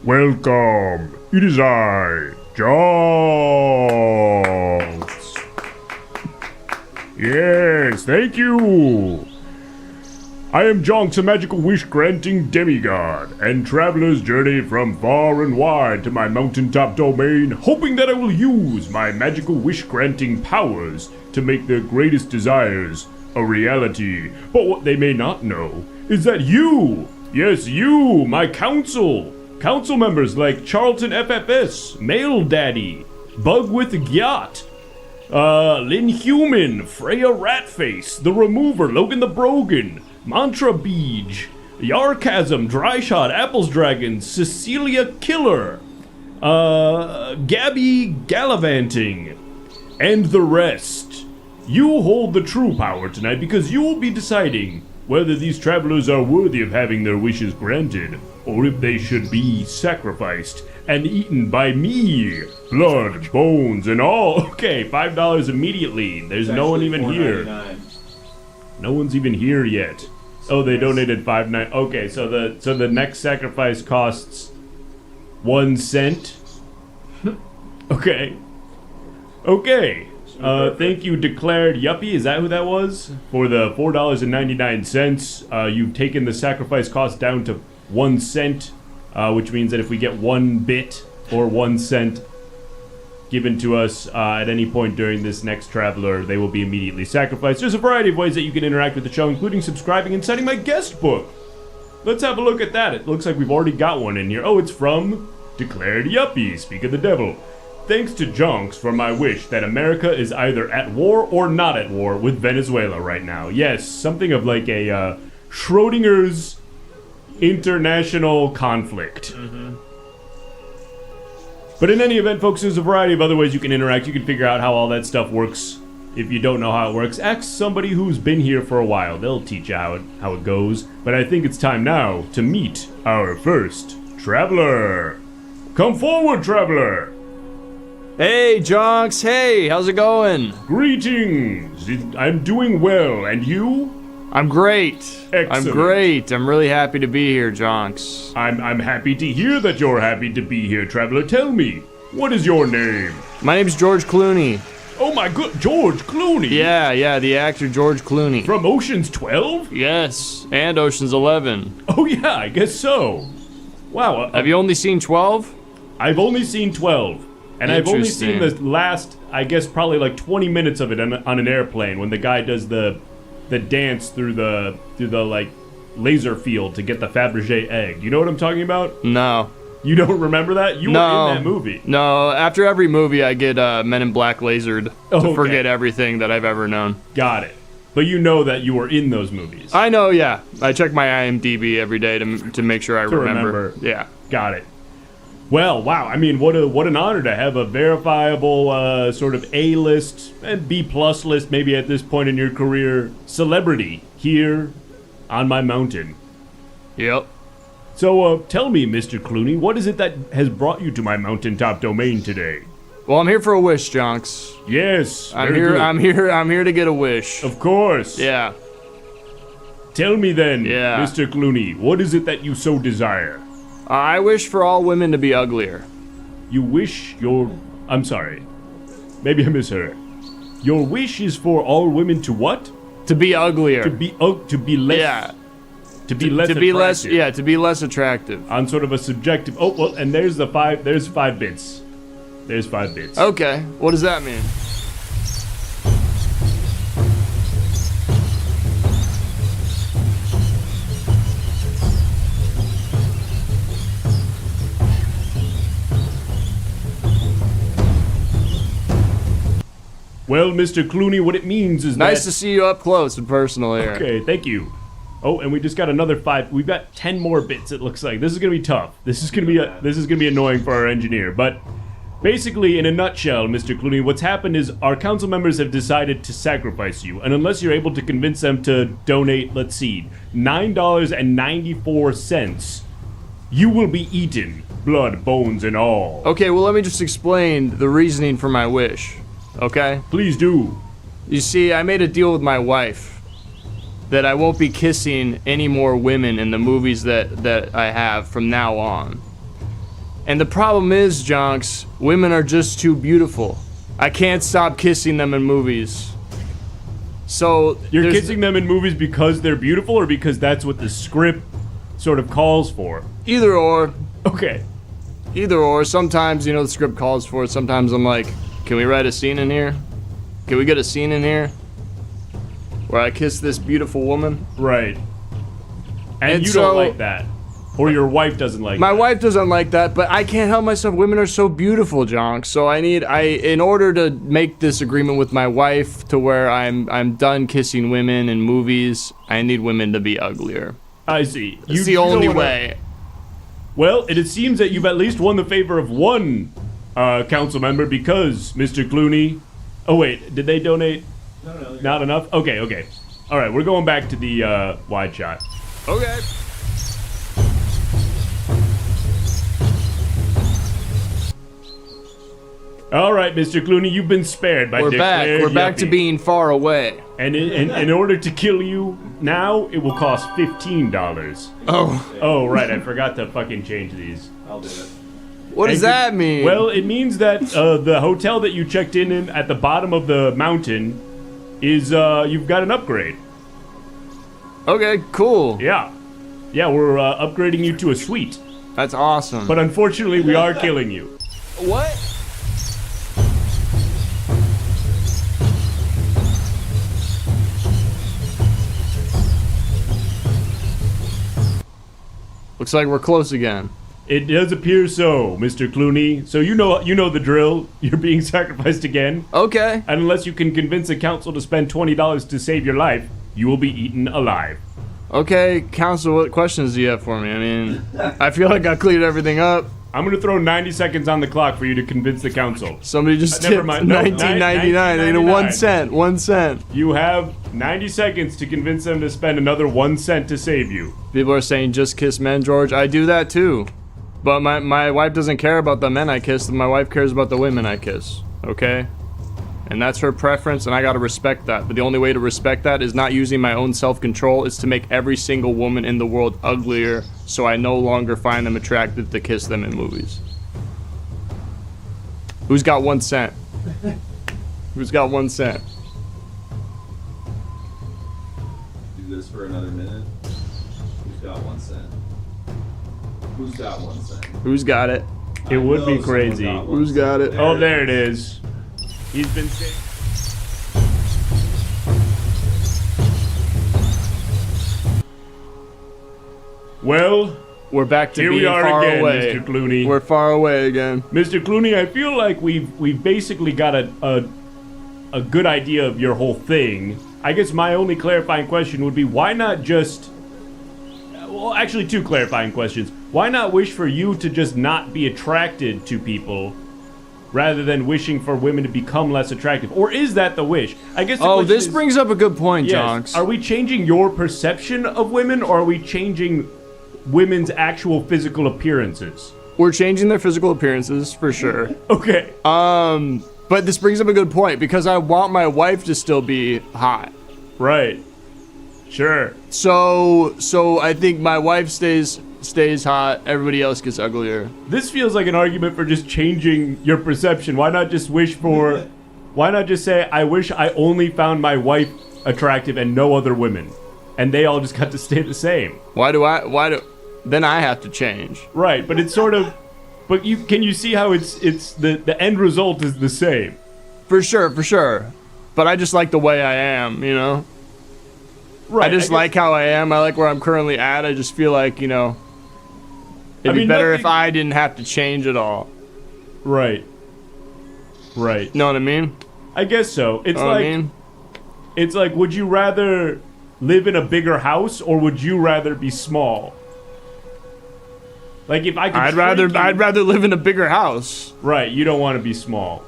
Welcome. It is I, JONKS. Yes, thank you. I am JONKS, a magical wish-granting demigod, and travelers journey from far and wide to my mountaintop domain, hoping that I will use my magical wish-granting powers to make their greatest desires a reality. But what they may not know is that you, yes you, my council members like Charlton FFS, Mail Daddy, Bug with Gyat, Lynn Human, Freya Ratface, The Remover, Logan the Brogan, Mantra Beej, Yarkasm, Dryshot, Apples Dragon, Cecilia Killer, Gabby Gallivanting, and the rest. You hold the true power tonight because you will be deciding whether these travelers are worthy of having their wishes granted, or if they should be sacrificed and eaten by me. Blood, bones, and all. Okay, $5 immediately. There's no one even here. No one's even here yet. Oh, they donated $5.9. Okay, so the next sacrifice costs 1 cent. Okay. Okay. Thank you, Declared Yuppie. Is that who that was? For the $4.99. You've taken the sacrifice cost down to 1 cent, which means that if we get 1 bit or 1 cent given to us at any point during this next traveler, they will be immediately sacrificed. There's a variety of ways that you can interact with the show, including subscribing and signing my guest book. Let's have a look at that. It looks like we've already got one in here. Oh, it's from Declared Yuppie, Speak of the Devil. Thanks to JONKS for my wish that America is either at war or not at war with Venezuela right now. Yes, something of like a Schrodinger's international conflict. Mm-hmm. But in any event, folks, there's a variety of other ways you can interact. You can figure out how all that stuff works. If you don't know how it works, ask somebody who's been here for a while. They'll teach you how it goes. But I think it's time now to meet our first traveler. Come forward, traveler. Hey, JONKS. Hey, how's it going? Greetings. I'm doing well. And you? I'm great. Excellent. I'm great. I'm really happy to be here, JONKS. I'm happy to hear that you're happy to be here, traveler. Tell me, what is your name? My name's George Clooney. Oh my good, George Clooney. Yeah, the actor George Clooney. From Ocean's 12? Yes, and Ocean's 11. Oh yeah, I guess so. Wow. Have you only seen 12? I've only seen 12. And I've only seen the last, I guess, probably like 20 minutes of it on an airplane when the guy does the dance through the like laser field to get the Fabergé egg. You know what I'm talking about? No. You don't remember that? You were in that movie. No, after every movie I get Men in Black lasered to forget everything that I've ever known. Got it. But you know that you were in those movies. I know, yeah. I check my IMDb every day to make sure I remember. Yeah. Got it. Well, wow. I mean, what an honor to have a verifiable sort of A-list and B-plus list, maybe at this point in your career, celebrity here on my mountain. Yep. So, tell me, Mr. Clooney, what is it that has brought you to my mountaintop domain today? Well, I'm here for a wish, JONKS. Yes. I'm here to get a wish. Of course. Yeah. Tell me then, Mr. Clooney, what is it that you so desire? I wish for all women to be uglier. You wish I'm sorry. Maybe I misheard. Your wish is for all women to what? To be uglier. To be less. Yeah. To be less attractive. To be less attractive. On sort of a subjective. Oh, well, and there's 5 bits. There's 5 bits. Okay. What does that mean? Well, Mr. Clooney, what it means is nice to see you up close and personal here. Okay, thank you. Oh, and we just got another 5. We've got 10 more bits. It looks like this is gonna be tough. This is gonna be annoying for our engineer. But basically, in a nutshell, Mr. Clooney, what's happened is our council members have decided to sacrifice you, and unless you're able to convince them to donate, let's see, $9.94, you will be eaten, blood, bones, and all. Okay, well, let me just explain the reasoning for my wish. Okay? Please do. You see, I made a deal with my wife that I won't be kissing any more women in the movies that I have from now on. And the problem is, Jonks, women are just too beautiful. I can't stop kissing them in movies. So You're kissing them in movies because they're beautiful, or because that's what the script sort of calls for? Either or. Okay. Either or. Sometimes, you know, the script calls for it. Sometimes I'm like, can we write a scene in here? Can we get a scene in here where I kiss this beautiful woman? Right. And you don't like that. Or your wife doesn't like that. My wife doesn't like that, but I can't help myself. Women are so beautiful, Jonk. So in order to make this agreement with my wife to where I'm done kissing women in movies, I need women to be uglier. I see. It's the only way. Well, it seems that you've at least won the favor of one council member because, Mr. Clooney... Oh, wait. Did they donate? No. Not enough? Okay. All right, we're going back to the wide shot. Okay. All right, Mr. Clooney, you've been spared by We're back to being far away. And in order to kill you now, it will cost $15. Oh, right, I forgot to fucking change these. I'll do it. What does that mean? Well, it means that the hotel that you checked in at the bottom of the mountain is, you've got an upgrade. Okay, cool. Yeah, we're upgrading you to a suite. That's awesome. But unfortunately, we are killing you. What? Looks like we're close again. It does appear so, Mr. Clooney. So you know the drill. You're being sacrificed again. Okay. And unless you can convince the council to spend $20 to save your life, you will be eaten alive. Okay, council, what questions do you have for me? I mean, I feel like I cleared everything up. I'm going to throw 90 seconds on the clock for you to convince the council. Somebody just Never tipped mind. No, $19.99. They need a 1 cent. 1 cent. You have 90 seconds to convince them to spend another 1 cent to save you. People are saying just kiss men, George. I do that too. But my wife doesn't care about the men I kiss. My wife cares about the women I kiss. Okay? And that's her preference, and I gotta respect that. But the only way to respect that is not using my own self-control. It's to make every single woman in the world uglier so I no longer find them attractive to kiss them in movies. Who's got 1 cent? Who's got 1 cent? Do this for another minute. Who's got 1 cent? Who's got 1 cent? Who's got it? It would be crazy. Who's got it? Oh, there it is. He's been saved. Well, we're back to here being we are far again, away. Mr. Clooney. We're far away again. Mr. Clooney, I feel like we've basically got a good idea of your whole thing. I guess my only clarifying question would be, why not just... Well, actually, 2 clarifying questions. Why not wish for you to just not be attracted to people rather than wishing for women to become less attractive? Or is that the wish? I guess the this brings up a good point, yes, Jonks. Are we changing your perception of women, or are we changing women's actual physical appearances? We're changing their physical appearances, for sure. Okay. But this brings up a good point, because I want my wife to still be hot. Right. Sure. So I think my wife stays hot, everybody else gets uglier. This feels like an argument for just changing your perception. Why not just say, I wish I only found my wife attractive and no other women, and they all just got to stay the same? Then I have to change. Right, but it's sort of, but can you see how it's the end result is the same? For sure. But I just like the way I am, you know? Right. I just like how I am. I like where I'm currently at. I just feel like, you know, it'd be better if I didn't have to change at all. Right. Know what I mean? I guess so. It's know like, what I mean? It's like, would you rather live in a bigger house, or would you rather be small? Like, if I could I'd rather live in a bigger house. Right, you don't want to be small.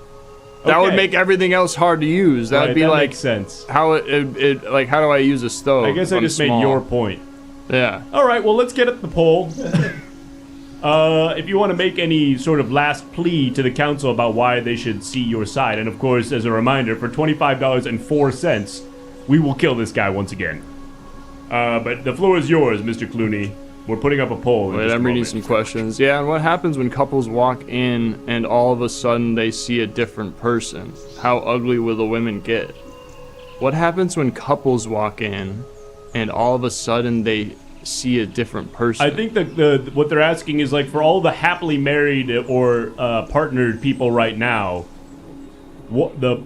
That would make everything else hard to use. That would be like, makes sense. How like, how do I use a stove? I guess I just made your point. Yeah. All right, well, let's get at the poll. If you want to make any sort of last plea to the council about why they should see your side, and of course, as a reminder, for $25.04, we will kill this guy once again. But the floor is yours, Mr. Clooney. We're putting up a poll. Wait, I'm reading some questions. Yeah, and what happens when couples walk in and all of a sudden they see a different person? How ugly will the women get? What happens when couples walk in and all of a sudden they see a different person? I think that what they're asking is like for all the happily married or partnered people right now, what the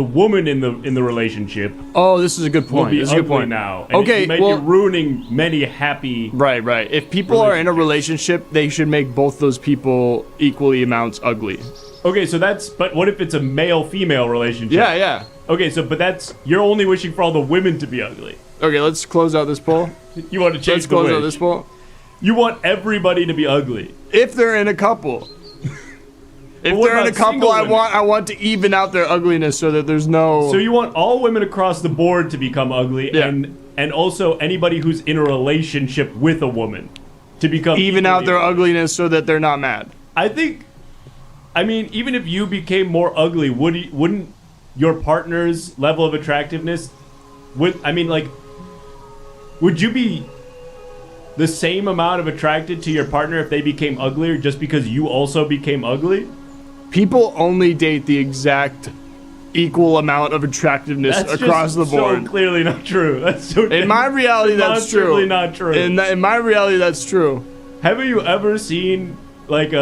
woman in the relationship. Oh, this is a good Will point. be This is a good ugly point. now. And Okay, you may be ruining many happy. Right. If people are in a relationship, they should make both those people equally amounts ugly. Okay, so but what if it's a male-female relationship? Yeah. Okay, but you're only wishing for all the women to be ugly. Okay, let's close out this poll. You want to change Let's close the out wish. this poll. You want everybody to be ugly. If they're in a couple. If what they're in a about couple, single I women? want to even out their ugliness so that there's no. So you want all women across the board to become ugly, Yeah. and also anybody who's in a relationship with a woman to become even out equally their ugly. ugliness so that they're not mad. I mean, even if you became more ugly, wouldn't your partner's level of attractiveness? Would you be the same amount of attracted to your partner if they became uglier just because you also became ugly? People only date the exact equal amount of attractiveness That's across the just board. so clearly not true. That's so In my reality, that's true. demonstrably not true. In my reality, that's true. Have you ever seen like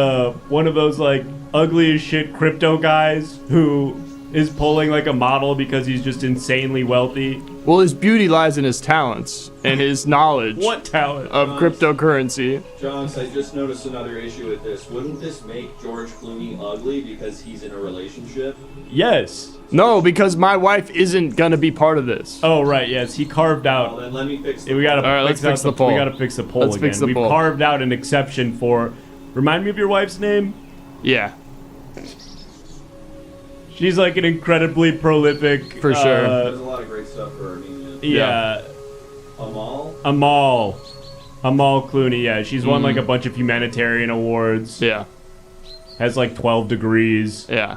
one of those like ugly as shit crypto guys who is pulling like a model because he's just insanely wealthy? Well, his beauty lies in his talents and his knowledge What talent? of cryptocurrency. Jonks, I just noticed another issue with this. Wouldn't this make George Clooney ugly because he's in a relationship? Yes. No, because my wife isn't gonna be part of this. Oh right, yes. He carved Well, out. then let me fix the We gotta All right, let's out fix the poll. We gotta fix the poll Let's again. fix the We've poll. carved out an exception for. Remind me of your wife's name. Yeah, She's like an incredibly prolific. For sure. There's a lot of great stuff for Armenia. Yeah. Amal? Amal Clooney. Yeah, she's won like a bunch of humanitarian awards. yeah. Has like 12 degrees. Yeah.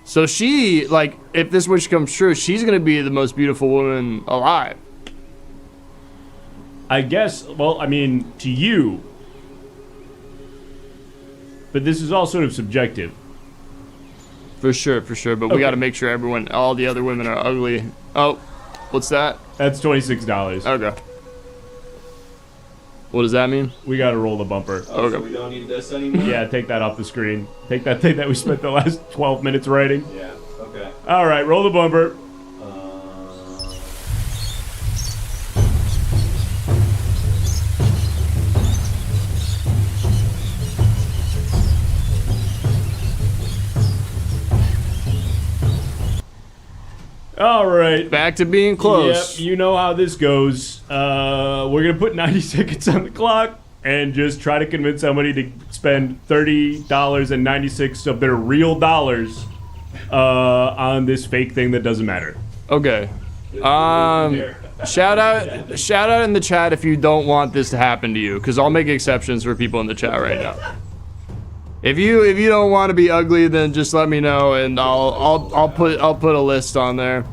So she, like, if this wish comes true, she's gonna be the most beautiful woman alive. I guess. Well, I mean, to you. But this is all sort of subjective. For sure. But we Okay. gotta make sure all the other women are ugly. Oh, what's that? That's $26. Okay. What does that mean? We gotta roll the bumper. Oh, so Okay. we don't need this anymore? Yeah, take that off the screen. Take that thing that we spent the last 12 minutes writing. Yeah, okay. All right, roll the bumper. All right. Back to being close. Yep, you know how this goes. We're gonna put 90 seconds on the clock and just try to convince somebody to spend $30.96 of their real dollars on this fake thing that doesn't matter. Okay. Shout out in the chat if you don't want this to happen to you, because I'll make exceptions for people in the chat right now. If you don't want to be ugly, then just let me know and I'll put a list on there.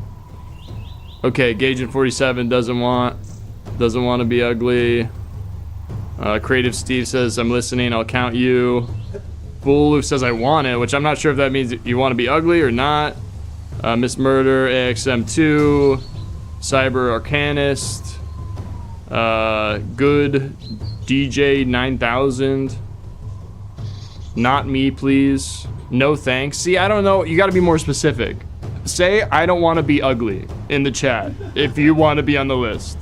Okay, Gaugent 47 doesn't want to be ugly. Creative Steve says I'm listening. I'll count you. Bulu says I want it, which I'm not sure if that means you want to be ugly or not. Miss Murder, AXM2, Cyber Arcanist, Good DJ 9000. Not me, please. No thanks. See, I don't know. You got to be more specific. Say, I don't want to be ugly in the chat if you want to be on the list.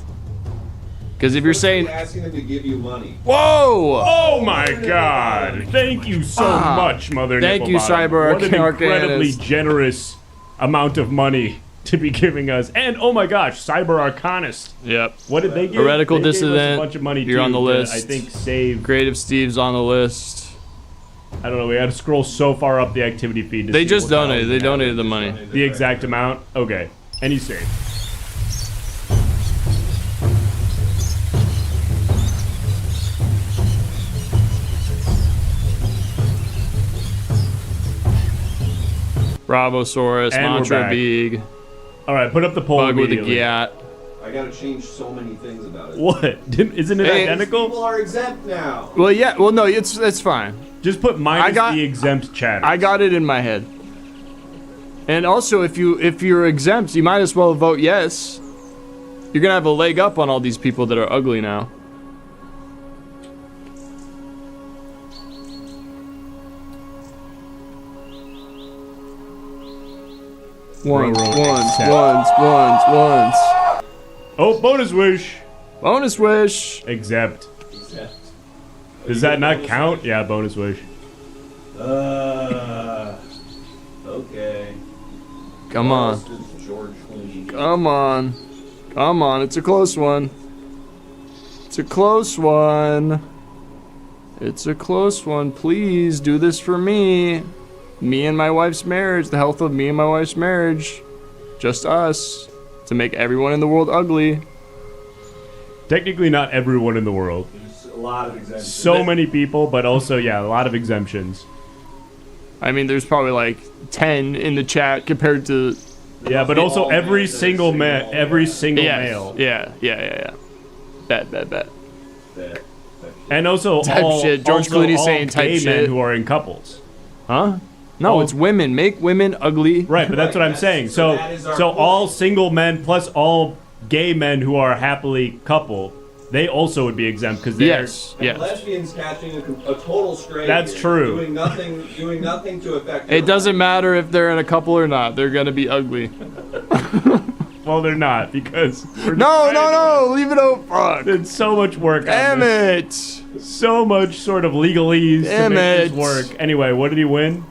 Because if you're saying, asking them to give you money. whoa! Oh my God! Thank you so much, Mother Thank you, Nipplebottom. Cyber What an incredibly Arcanist. generous amount of money to be giving us. And oh my gosh, Cyber Arcanist. Yep. What did they give? Heretical They gave us Dissident, a bunch of money you're too on the to, list. I think save. Creative Steve's on the list. I don't know. We had to scroll so far up the activity feed. To They see just what donated. They dollars donated the money. The exact amount. Okay. And he saved. Bravosaurus, And we're Mantra back. Big, All right. Put up the poll Bug with a immediately. Gyat. I gotta change so many things about it. What? Isn't it Hey, identical? People are exempt now. Well, yeah. Well, no, it's fine. Just put minus got- the exempt chatter. I got it in my head. And also, if you're exempt, you might as well vote yes. You're gonna have a leg up on all these people that are ugly now. Once. Oh, bonus wish. Bonus wish. Exempt. Exempt. Does that not count? Yeah, bonus wish. Okay. Come on. George Clooney. Come on. Come on. It's a close one. It's a close one. It's a close one. Please do this for me. Me and my wife's marriage. The health of me and my wife's marriage. Just us. To make everyone in the world ugly. Technically not everyone in the world. There's a lot of exemptions. So many people, but also, yeah, a lot of exemptions. I mean, there's probably like 10 in the chat compared to... Yeah, but also every single male. Yeah. Bet. That. And also Type all, shit. George also Clooney all saying type gay shit. men who are in couples. Huh? No, Oh. it's women. Make women ugly. Right, but that's what I'm saying. So that is our so point. all single men plus all gay men who are happily coupled, they also would be exempt because they're Yes. And lesbians catching a total stray. That's here, true. Doing nothing to affect. It doesn't matter if they're in a couple or not. They're gonna be ugly. well, they're not because we're No. Leave it open. Fuck. It's so much work. Damn on this. it. So much sort of legalese to Damn make it. this work. Anyway, what did he win?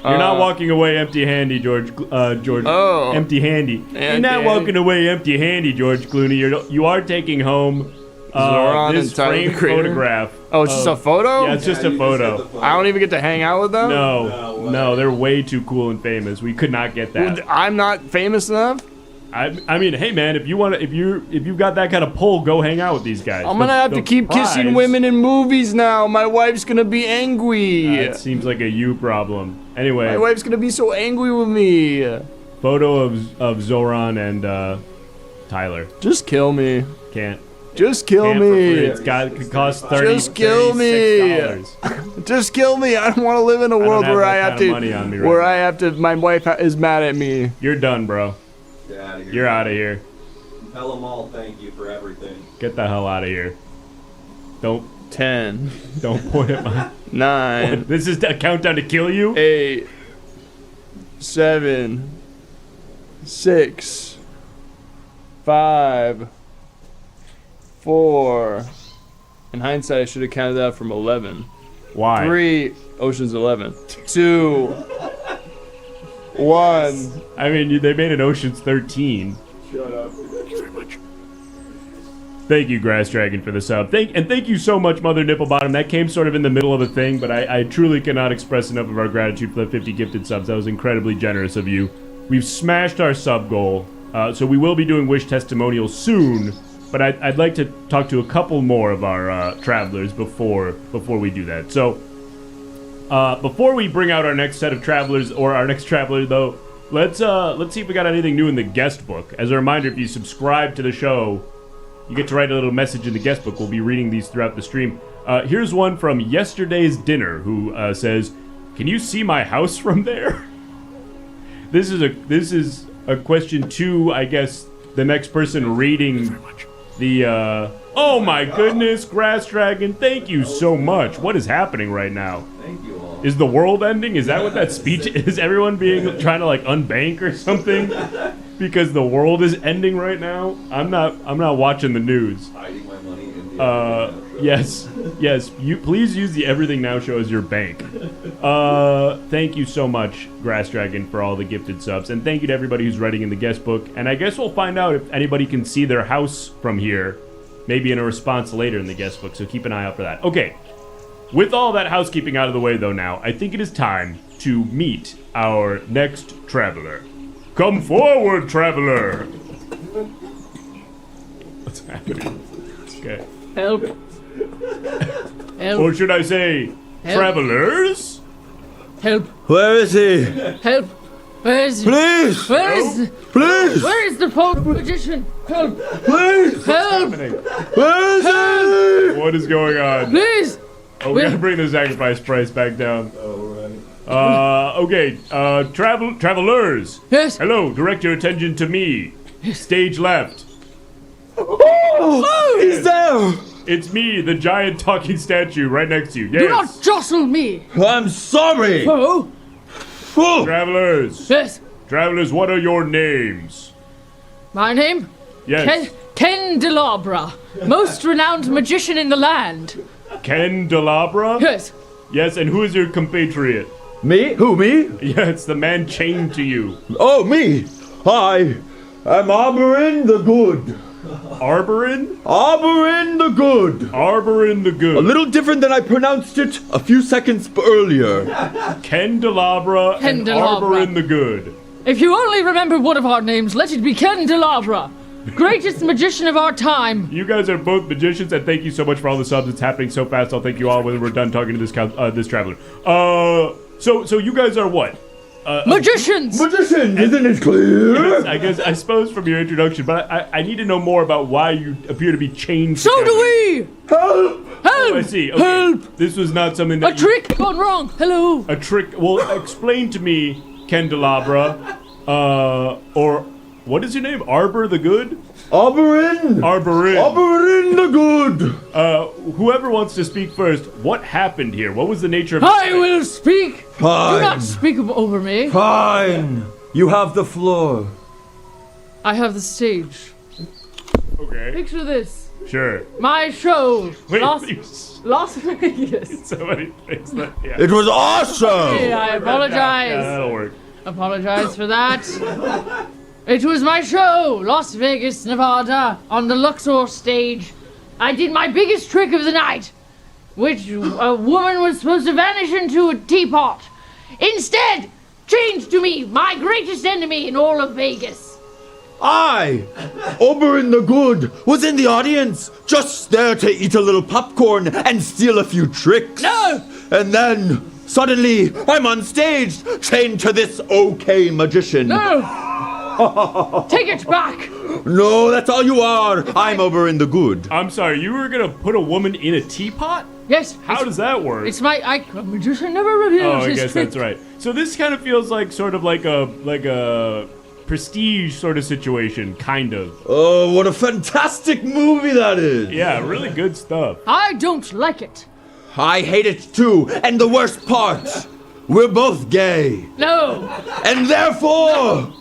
You're not walking away empty-handy, George. Oh. Empty-handy. You're not Empty-handy. walking away empty-handy, George Clooney. You are taking home Zoran this and Tyler, the framed Creator? photograph. Oh, it's just a photo? Yeah, it's just a photo. I don't even get to hang out with them? No, they're way too cool and famous. We could not get that. I'm not famous enough? I mean, hey man, if you've got that kind of pull, go hang out with these guys. I'm gonna have to keep kissing women in movies now. My wife's gonna be angry. It seems like a you problem. Anyway, My wife's gonna be so angry with me. photo of Zoran and Tyler. Just kill me. Can't. Just kill Can't for free. me. Could cost $30. Just kill me. $36. Just kill me. I don't want to live in a don't world have where that I have kind of to. money on me right Where now. I have to. My wife is mad at me. You're done, bro. Get out of here. You're out of here. Tell them all thank you for everything. Get the hell out of here. Don't 10, point at my. 9, This is a countdown to kill you. 8, 7, 6, 5, 4. In hindsight, I should have counted that from 11. Why? 3, Ocean's 11. 2, 1. I mean, they made an Ocean's 13. Shut up. Thank you, Grass Dragon, for the sub. Thank you so much, Mother Nipplebottom. That came sort of in the middle of a thing, but I truly cannot express enough of our gratitude for the 50 gifted subs. That was incredibly generous of you. We've smashed our sub goal, so we will be doing Wish testimonials soon. But I'd like to talk to a couple more of our travelers before we do that. So before we bring out our next set of travelers or our next traveler, though, let's see if we got anything new in the guest book. As a reminder, if you subscribe to the show, you get to write a little message in the guest book. We'll be reading these throughout the stream. Here's one from Yesterday's Dinner, who says, "Can you see my house from there?" This is a question to, I guess, the next person reading the. Oh my goodness, Grass Dragon! Thank you so much. What is happening right now? Thank you all. Is the world ending? Is that what that speech is? Everyone trying to like unbank or something? Because the world is ending right now. I'm not watching the news. Hiding my money in the Everything Now Show. Yes. You please use the Everything Now Show as your bank. Thank you so much, Grass Dragon, for all the gifted subs, and thank you to everybody who's writing in the guest book. And I guess we'll find out if anybody can see their house from here, maybe in a response later in the guest book. So keep an eye out for that. Okay. With all that housekeeping out of the way, though, now, I think it is time to meet our next traveler. Come forward, traveler! What's happening? Okay. Help. Help. Or should I say, Help. travelers? Help. Where is he? Help. Where's Please! Where's Please! Where is the Pope magician? Help! Please! Help! Where is he? What is going on? Please! Oh, we gotta bring the sacrifice price back down. Okay, travelers. Yes. Hello, direct your attention to me. Stage left. Oh, he's there! It's me, the giant talking statue right next to you. Do not Yes. jostle me! I'm sorry! Oh, Oh, Travelers. yes. Travelers, what are your names? My name? Yes. Ken Delabra, most renowned magician in the land. Ken Delabra? Yes. Yes, and who is your compatriot? me? Who, me? Yes, the man chained to you. Oh, me! I am Arborin the Good. Arborin? Arborin the Good. Arborin the Good. A little different than I pronounced it a few seconds earlier. Ken Delabra and Candelabra. Arborin the Good. If you only remember one of our names, let it be Ken Delabra, greatest magician of our time. You guys are both magicians, and thank you so much for all the subs. It's happening so fast. I'll thank you all when we're done talking to this traveler. So you guys are what? Magicians! Magician, isn't it clear? I suppose from your introduction, but I need to know more about why you appear to be chained. So together. do we! Help! Help! Oh, I see. Okay. Help! This was not something that A trick gone wrong. Hello. A trick. Well, explain to me, Candelabra, or what is your name? Arbor the Good? Arborin! Arborin. Arborin the Good! Whoever wants to speak first, what happened here? What was the nature of I will speak. Do Fine. not speak over me. Fine. You have the floor. I have the stage. Okay, Picture this. sure. My show. Wait, Las Vegas. so many things that, yeah. It was awesome! Hey, I apologize. Yeah, that'll work. Apologize for that. It was my show, Las Vegas, Nevada, on the Luxor stage. I did my biggest trick of the night, which a woman was supposed to vanish into a teapot. Instead, changed to me, my greatest enemy in all of Vegas. I, Oberyn the Good, was in the audience, just there to eat a little popcorn and steal a few tricks. No! And then, suddenly, I'm on stage, chained to this okay magician. No! Take it back! No, that's all you are. I'm Oberyn the Good. I'm sorry, you were gonna put a woman in a teapot? Yes. How does that work? It's a magician never reveals Oh, I his guess trick. that's right. So this kind of feels like sort of like a prestige sort of situation, kind of. Oh, what a fantastic movie that is. Yeah, really good stuff. I don't like it. I hate it too. And the worst part, we're both gay. No. And therefore,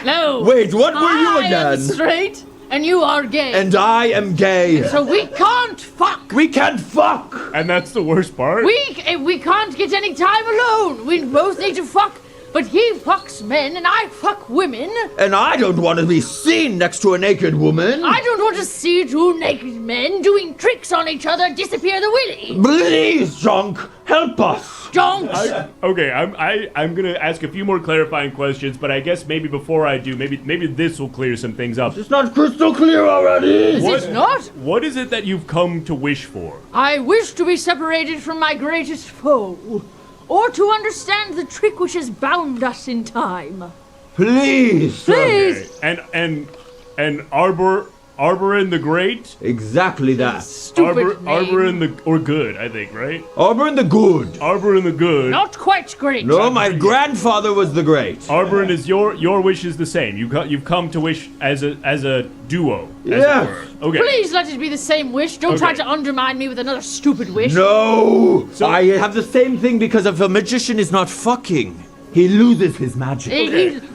No. wait, what were you I am again? straight, and you are gay. And I am gay. So we can't fuck. We can't fuck. And that's the worst part? We can't get any time alone. We both need to fuck. But he fucks men, and I fuck women. And I don't want to be seen next to a naked woman. I don't want to see two naked men doing tricks on each other disappear the willy. Please, Junk, help us. Jonks. Okay, I'm gonna ask a few more clarifying questions, but I guess maybe before I do, maybe this will clear some things up. It's not crystal clear already. Is it not? What is it that you've come to wish for? I wish to be separated from my greatest foe, or to understand the trick which has bound us in time. Please. Please. And Arborin the Great? Exactly that. Stupid name. Arborin the or Good, I think, right? Oberyn the Good. Arborin the Good. Not quite great. No, my grandfather was the great. Arborin is your wish is the same. You've come to wish as a duo. As Yes. it were. Okay. Please let it be the same wish. Don't try Okay. to undermine me with another stupid wish. No. I have the same thing because if a magician is not fucking, he loses his magic.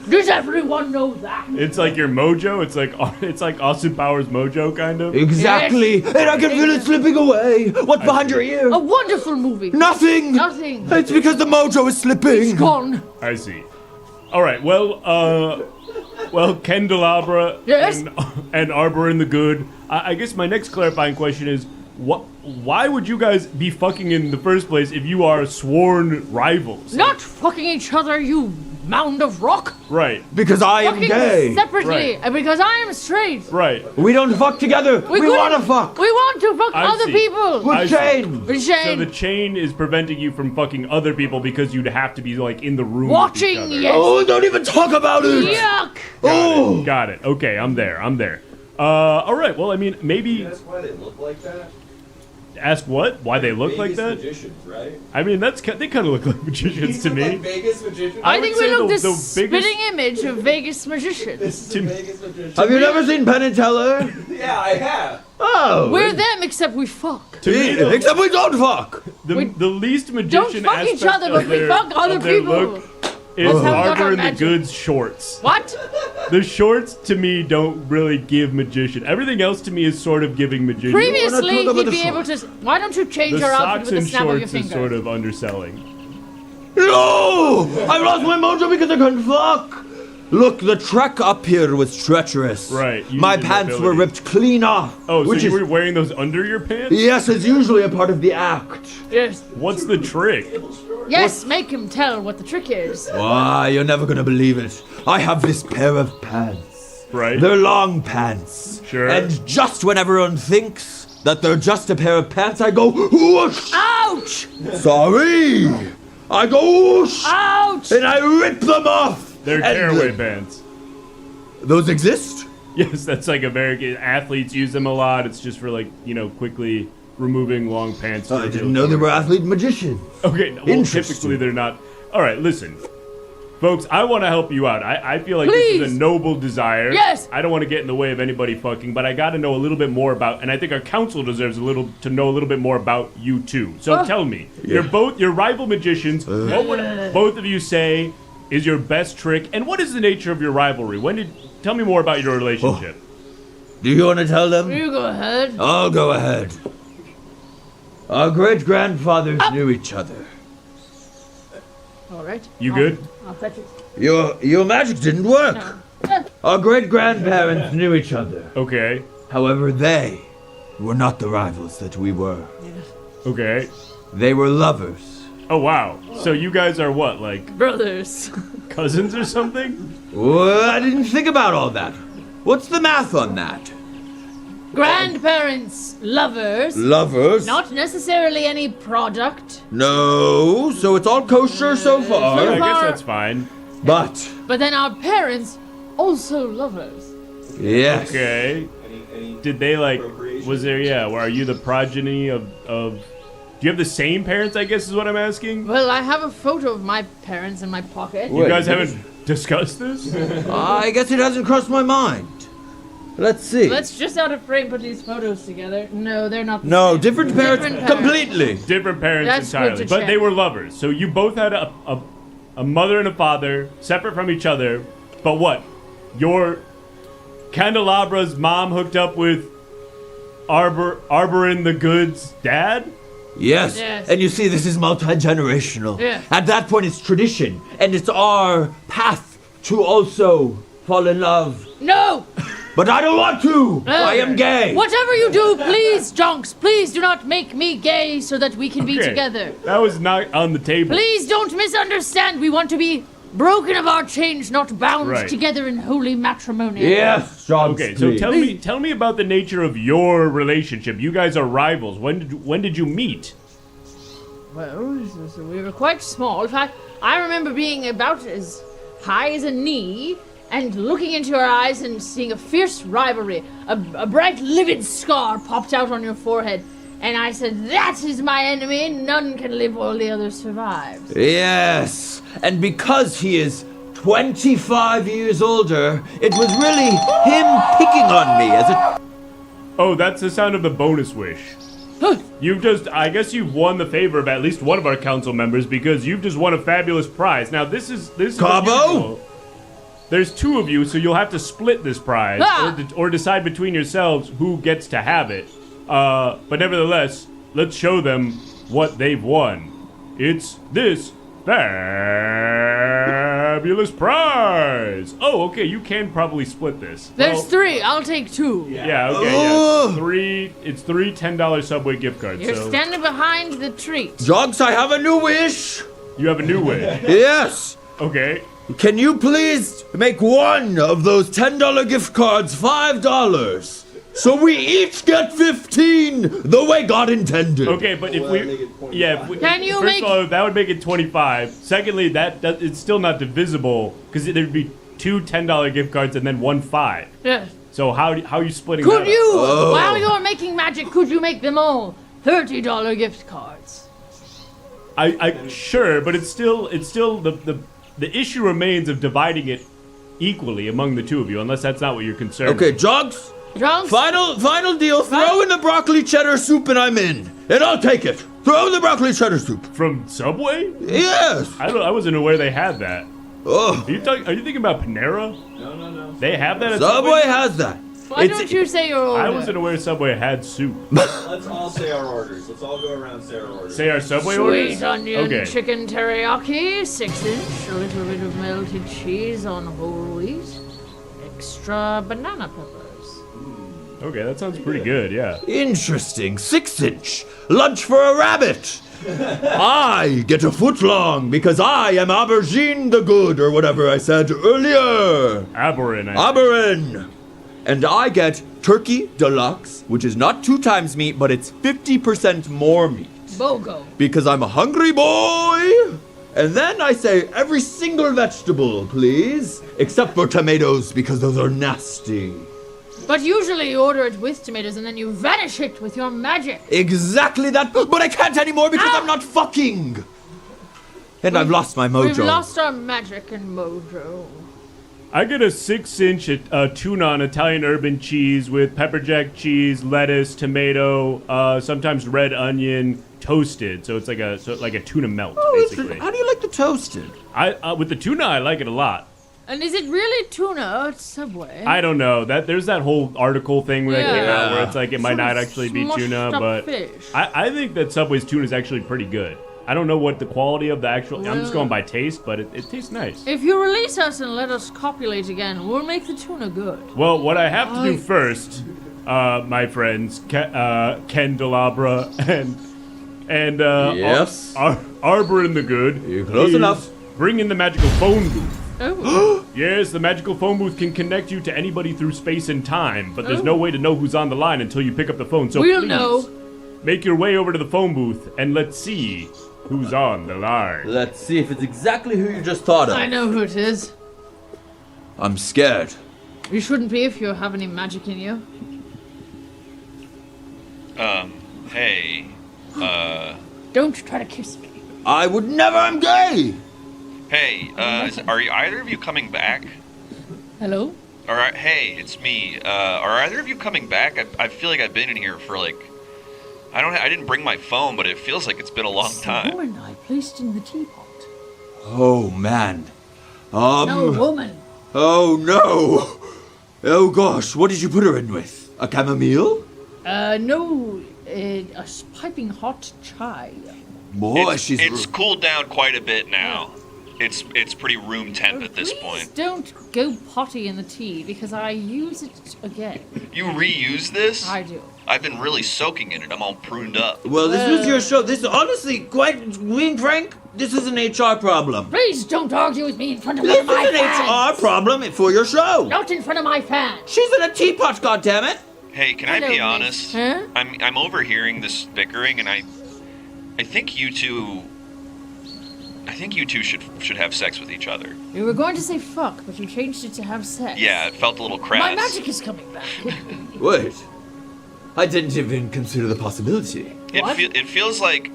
Does everyone know that? It's like your mojo. It's like Austin Powers mojo, kind of. Exactly. Yes. And I can feel it slipping away. What's behind your ear? A wonderful movie. Nothing. Nothing. It's because the mojo is slipping. Gone. I see. All right. Well, Candelabra Yes? and Arborin the Good. I guess my next clarifying question is, why would you guys be fucking in the first place if you are sworn rivals? Not fucking each other, you mound of rock? Right. Because I am Fucking gay. separately, Right. and because I am straight. Right. We don't fuck together. We couldn't- want to fuck. We want to fuck I other see. people. We're I see. chained. We're So ashamed. the chain is preventing you from fucking other people because you'd have to be like in the room with each Watching, other. yes. Oh, don't even talk about it. Yuck. Oh. Got it. Okay, I'm there. All right. Well, I mean, maybe That's why they look like that. ask what? Why they look like Vegas that? magicians, right? I mean, they kind of look like magicians to These look me. like Vegas magicians. I I would think say we look the the biggest- spitting image of Vegas magicians. This is to- a Vegas magician. Have you never seen Penn and Teller? Yeah, I have. Oh. We're them, except we fuck. To me, the, Except we don't fuck. the least Don't magician fuck each aspect other, of but we their- fuck other of their people. look is That's how we got Arbor our and the magic. Goods shorts. What? The shorts to me don't really give magician. Everything else to me is sort of giving magician. Previously, talk about he'd the be able to. Why don't you change The your outfit socks with a and snap of your shorts finger? is sort of underselling. No! I lost my mojo because I couldn't fuck. Look, the trek up here was treacherous. Right, you My need pants were mobility. ripped clean off. Oh, so which you is were wearing those under your pants? yes, it's usually a part of the act. Yes. What's the trick? Yes, make him tell what the trick is. Why, you're never gonna believe it. I have this pair of pants. Right. They're long pants. Sure. And just when everyone thinks that they're just a pair of pants, I go whoosh. Ouch! Sorry. I go whoosh. Ouch! And I rip them off. They're And tearaway pants. Those exist? Yes, that's like a very good. Athletes use them a lot. It's just for like, quickly removing long pants. to I reveal didn't know they were shorts. athlete magicians. Okay, well, Interesting. typically they're not. All right, listen. Folks, I want to help you out. I feel like this is Please. a noble desire. Yes. I don't want to get in the way of anybody fucking, but I got to know a little bit more about, and I think our council deserves to know a little bit more about you too. So tell me, you're rival magicians. What would both of you say is your best trick, and what is the nature of your rivalry? Tell me more about your relationship. Do you want to tell them? You go ahead. I'll go ahead. Our great grandfathers knew each other. All right. You good? I'll fetch it. Your magic didn't work. No. Our great grandparents knew each other. Okay. However, they were not the rivals that we were. Okay. They were lovers. Oh wow. So you guys are what, like Brothers. cousins or something? Well, I didn't think about all that. What's the math on that? Grandparents, lovers. Lovers? Not necessarily any product, No, so it's all kosher so I far. guess far- that's fine. But, but then our parents also lovers. yes. Okay. Any Did they like? procreation? Was there? Yeah. Are you the progeny of? Do you have the same parents? I guess is what I'm asking. Well, I have a photo of my parents in my pocket. You guys haven't discussed this. I guess it hasn't crossed my mind. Let's see. Let's just out of frame put these photos together. No, they're not. The No, same. different parents Different parents. completely. Different parents That's good entirely, to but check. they were lovers. So you both had a mother and a father, separate from each other. But what? Your Candelabra's mom hooked up with Arbor and the Goods' dad? Yes. Yes. And you see, this is multi-generational. Yeah. At that point, it's tradition, and it's our path to also fall in love. No! But I don't want to. I am gay. Whatever you do, please, Jonks, please do not make me gay so that we can be Okay, together. That was not on the table. Please don't misunderstand. We want to be broken of our chains, not bound Right. together in holy matrimony. Yes, John. Okay, so tell me about the nature of your relationship. You guys are rivals. When did you meet? Well, so we were quite small. In fact, I remember being about as high as a knee and looking into your eyes and seeing a fierce rivalry. A bright, livid scar popped out on your forehead. And I said, that is my enemy. None can live while the other survives. Yes, and because he is 25 years older, it was really him picking on me as a... Oh, that's the sound of the bonus wish. I guess you've won the favor of at least one of our council members because you've just won a fabulous prize. Now this is Cabo? unusual. There's two of you, so you'll have to split this prize Ah! or decide between yourselves who gets to have it. But nevertheless, let's show them what they've won. It's this fabulous prize. Oh, okay, you can probably split this. There's Well, 3. I'll take 2. Yeah, okay, Oh. yeah. It's three $10 Subway gift cards. You're so standing behind the treat. Jogs, I have a new wish. you have a new wish. Yes, Okay. Can you please make one of those $10 gift cards $5? So we each get 15 the way God intended. Okay, but if Well, we, make it 20. yeah, if we, Can you first make- of all, that would make it 25. Secondly, that it's still not divisible because there'd be two $10 gift cards and then one 5. Yes. So how are you splitting Could that you, Oh. while you're making magic, could you make them all $30 gift cards? I sure, but it's still the issue remains of dividing it equally among the two of you, unless that's not what you're concerned. Okay, with. Jonks, Drunks? final deal. Throw in the broccoli cheddar soup and I'm in. And I'll take it. Throw in the broccoli cheddar soup. From Subway? Yes. I wasn't aware they had that. Oh, Are you thinking about Panera? No. They have that at Subway has that. Why It's- don't you say your order? I wasn't aware Subway had soup. Let's all say our orders. Let's all go around and say our orders. Say our Subway orders? Sweet onion Okay. chicken teriyaki, 6-inch, a little bit of melted cheese on whole wheat, extra banana peppers. Okay, that sounds pretty good, yeah. Interesting. 6-inch. Lunch for a rabbit. I get a foot long because I am Aubergine the Good, or whatever I said earlier. Aberrant. Auberin. And I get turkey deluxe, which is not 2 times meat, but it's 50% more meat. BOGO. Because I'm a hungry boy. And then I say every single vegetable, please. Except for tomatoes, because those are nasty. But usually you order it with tomatoes and then you vanish it with your magic. Exactly that. But I can't anymore because I'm not fucking. And I've lost my mojo. We've lost our magic and mojo. I get a 6-inch tuna on Italian urban cheese with pepper jack cheese, lettuce, tomato, sometimes red onion, toasted. So it's like a tuna melt, basically. How do you like the toasted? I with the tuna, I like it a lot. And is it really tuna at Subway? I don't know. There's that whole article thing where that came out where it's like it might Sort not of actually be smushed tuna, up but fish. I think that Subway's tuna is actually pretty good. I don't know what the quality of the actual. I'm just Well- going by taste, but it tastes nice. If you release us and let us copulate again, we'll make the tuna good. Well, what I have to do I- first, my friends, Candelabra and Yes? Arbor in the Good. You're close is enough. Bring in the magical phone booth. Oh. Yes, the magical phone booth can connect you to anybody through space and time, but there's no way to know who's on the line until you pick up the phone. So We'll please, know. make your way over to the phone booth and let's see who's on the line. Let's see if it's exactly who you just thought of. I know who it is. I'm scared. You shouldn't be if you have any magic in you. Hey, Don't try to kiss me. I would never. I'm gay. hey, are either of you coming back? Hello? All right, hey, it's me. Are either of you coming back? I feel like I've been in here for like, I didn't bring my phone, but it feels like it's been a long The time. woman I placed in the teapot. Oh man. No woman. Oh no. Oh gosh. What did you put her in with? A chamomile? No, a piping hot chai. Boy, she's. It's cooled down quite a bit now. It's pretty room temp at this Please point. don't go potty in the tea because I use it again. You reuse this? I do. I've been really soaking in it. I'm all pruned up. Well, this was your show. This honestly, quite being frank, this is an HR problem. Please don't argue with me in front of This one of my is an fans. HR problem for your show. Not in front of my fans. She's in a teapot, goddammit. Hey, can I Hello, be miss. honest? Huh? I'm overhearing this bickering, and I think you two should have sex with each other. You were going to say fuck, but you changed it to have sex. Yeah, it felt a little crass. My magic is coming back. Wait. I didn't even consider the possibility. What? It feels like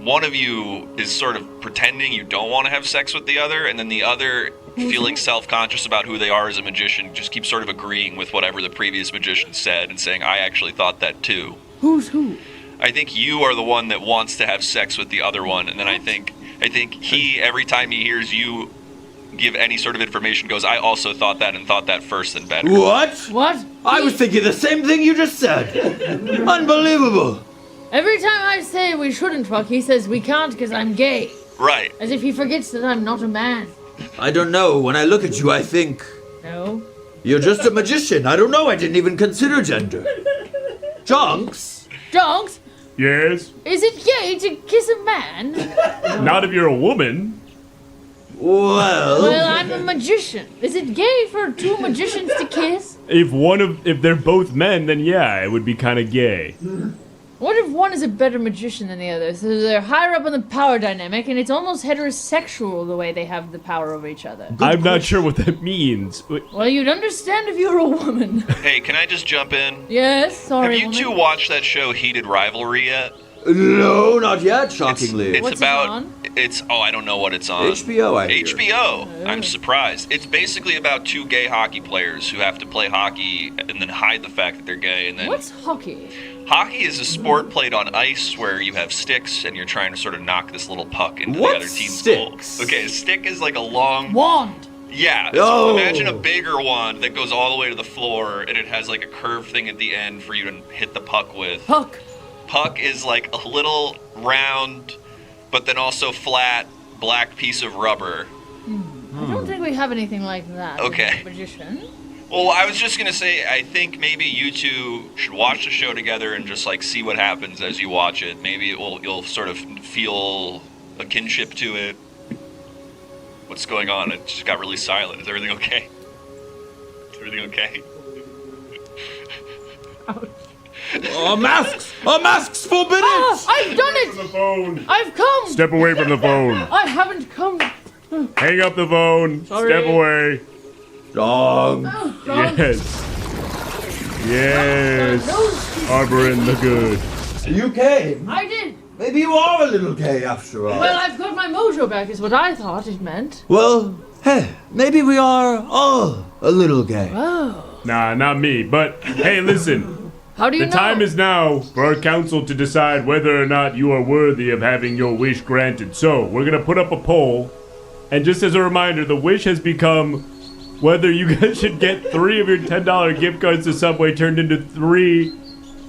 one of you is sort of pretending you don't want to have sex with the other, and then the other, feeling self-conscious about who they are as a magician, just keeps sort of agreeing with whatever the previous magician said and saying, I actually thought that too. Who's who? I think you are the one that wants to have sex with the other one, and then I think he, every time he hears you give any sort of information, goes, I also thought that and thought that first and better. What? What? I was thinking the same thing you just said. Unbelievable. Every time I say we shouldn't fuck, he says we can't because I'm gay. Right. As if he forgets that I'm not a man. I don't know. When I look at you, I think No. you're just a magician. I don't know. I didn't even consider gender. Jonks? Jonks, Yes, is it gay to kiss a man? not if you're a woman. Well, I'm a magician. Is it gay for two magicians to kiss? If they're both men, then yeah, it would be kind of gay. What if one is a better magician than the other? So they're higher up on the power dynamic, and it's almost heterosexual the way they have the power over each other. I'm not sure what that means. Well, you'd understand if you were a woman. Hey, can I just jump in? Yes, sorry. Have you two watched that show Heated Rivalry yet? No, not yet, shockingly. It's What's it about on? I don't know what it's on. HBO, I hear. HBO. I'm surprised. It's basically about two gay hockey players who have to play hockey and then hide the fact that they're gay. And then What's hockey? hockey is a sport played on ice where you have sticks and you're trying to sort of knock this little puck into the other team's sticks? goal. Okay, a stick is like a long Wand. Yeah. Oh. So imagine a bigger wand that goes all the way to the floor and it has like a curved thing at the end for you to hit the puck with. Puck. Puck is like a little round, but then also flat, black piece of rubber. I don't think we have anything like that. Okay. Magician. Well, I was just gonna say, I think maybe you two should watch the show together and just like see what happens as you watch it. Maybe you'll sort of feel a kinship to it. What's going on? It just got really silent. Is everything okay? Is everything okay? Masks forbidden! Ah, I've done The it! phone. I've come! Step away from the phone. I haven't come. Hang up the phone. Sorry. Step away. Dong. Oh, John. Yes. Yes. Nose. Harboring the good. You came. I did. Maybe you are a little gay after all. Well, I've got my mojo back, is what I thought it meant. Well, hey, maybe we are all a little gay. Oh. Nah, not me. But hey, listen. How do you The know? time is now for our council to decide whether or not you are worthy of having your wish granted. So, we're gonna put up a poll, and just as a reminder, the wish has become whether you guys should get 3 of your $10 gift cards to Subway turned into 3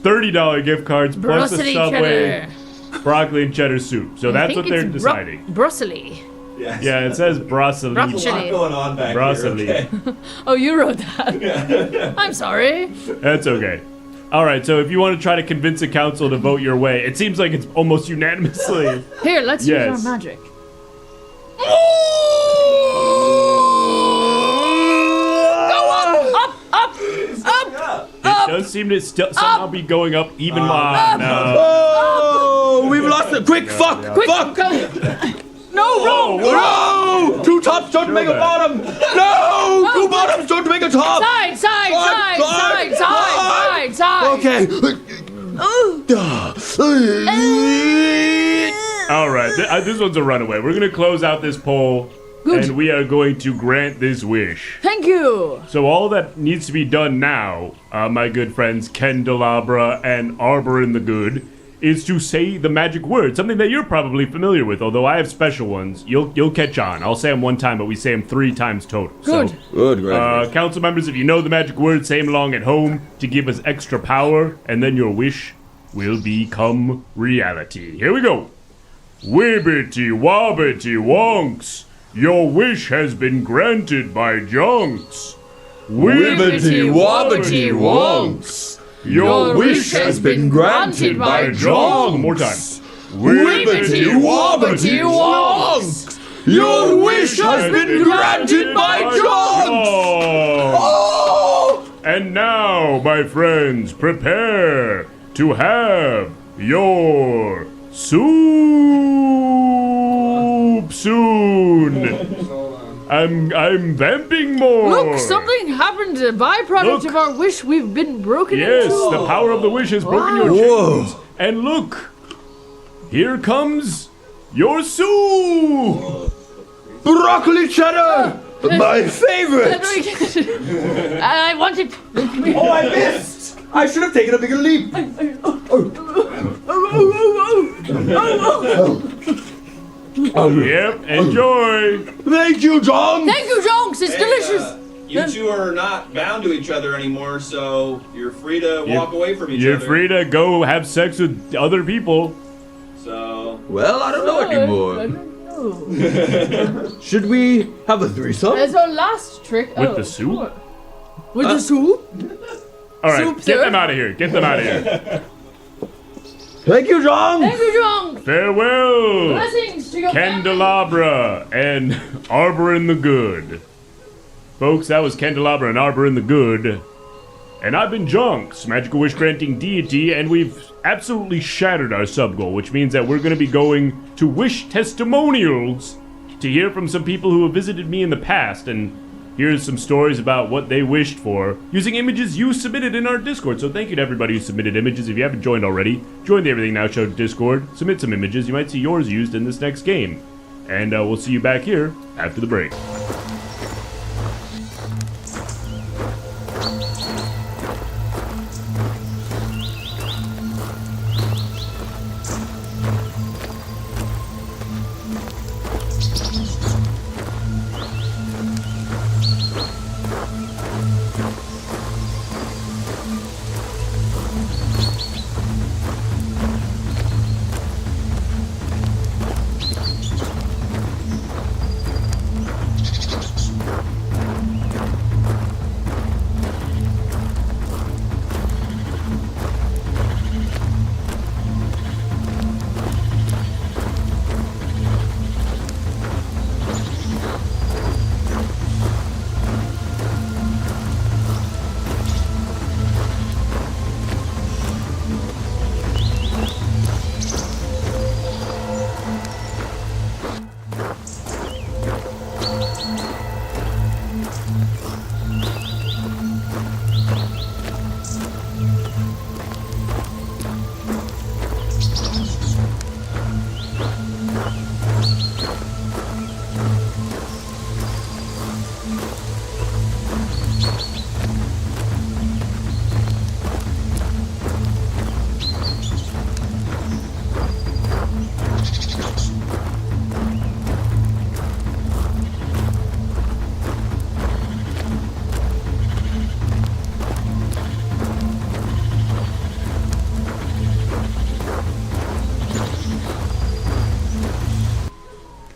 $30 gift cards plus a Brussels Subway cheddar. broccoli and cheddar soup. So I that's think what they're it's deciding. Brussels. Yes. Yeah, it says Brussels. Brussels. What's going on back Brussels. here? Okay. Oh, you wrote that. I'm sorry. That's okay. All right, so if you want to try to convince the council to vote your way, it seems like it's almost unanimously. Here, let's Yes. use our magic. It does seem to somehow be going up even more. No. Oh, we've lost it. Quick, fuck, Quick, fuck. go. No, wrong. No! 2 tops don't make a bottom. No! 2 bottoms don't make a top. Side, side, side, side, side, side, side. Okay. All right, this one's a runaway. We're going to close out this poll, Good. and we are going to grant this wish. Thank you. So all that needs to be done now, my good friends Candelabra and Arbor in the Good, is to say the magic word, something that you're probably familiar with, although I have special ones. You'll catch on. I'll say them 1 time, but we say them 3 times total. Good. So, Good, great. council members, if you know the magic word, say them along at home to give us extra power, and then your wish will become reality. Here we go. Wibbity wobbity wonks. Your wish has been granted by JONKS. Wibbity wobbity wonks. Your wish has been granted by JONKS. One more time. Wibbity wobbity wonks. Your wish has been granted by JONKS. Oh! And now, my friends, prepare to have your soup soon. I'm vamping more. Look, something happened. A byproduct Look. of our wish. We've been broken Yes, into. the power of the wish has broken your Whoa. chains. And look, here comes your soup. Broccoli cheddar! My favorite! I want it. Oh, I missed! I should have taken a bigger leap. Yep, enjoy. Thank you, John! Thank you, Jonks. It's delicious. You two are not bound to each other anymore, so you're free to walk away from each You're other. free to go have sex with other people. So, Well, I don't know I anymore. don't know. Should we have a threesome? As our last trick. With the soup? Sure. With the soup? All right, Soup, get sir. them out of here. Get them out of here. Thank you, John! Thank you, Jonks. Farewell. Blessings to Candelabra and Arbor in the Good. Folks, that was Candelabra and Arbor in the Good. And I've been JONKS, magical wish granting deity, and we've absolutely shattered our sub goal, which means that we're going to be going to wish testimonials to hear from some people who have visited me in the past, and here's some stories about what they wished for using images you submitted in our Discord. So thank you to everybody who submitted images. If you haven't joined already, join the Everything Now Show Discord, submit some images. You might see yours used in this next game. And we'll see you back here after the break.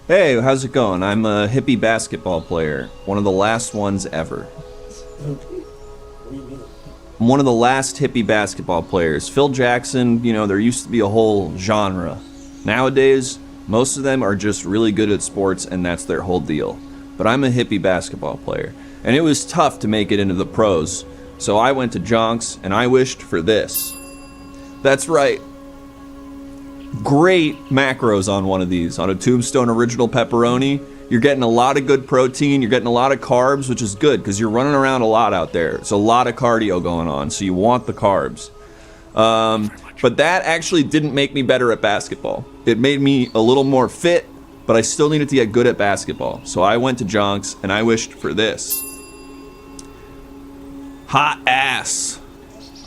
Hey, how's it going? I'm a hippie basketball player. One of the last ones ever. I'm one of the last hippie basketball players. Phil Jackson, you know, there used to be a whole genre. Nowadays, most of them are just really good at sports and that's their whole deal. But I'm a hippie basketball player. And it was tough to make it into the pros. So I went to JONKS and I wished for this. That's right. Great macros on one of these. On a Tombstone Original Pepperoni, you're getting a lot of good protein, you're getting a lot of carbs, which is good because you're running around a lot out there. It's a lot of cardio going on, so you want the carbs. But that actually didn't make me better at basketball. It made me a little more fit, but I still needed to get good at basketball. So I went to JONKS and I wished for this. Hot ass.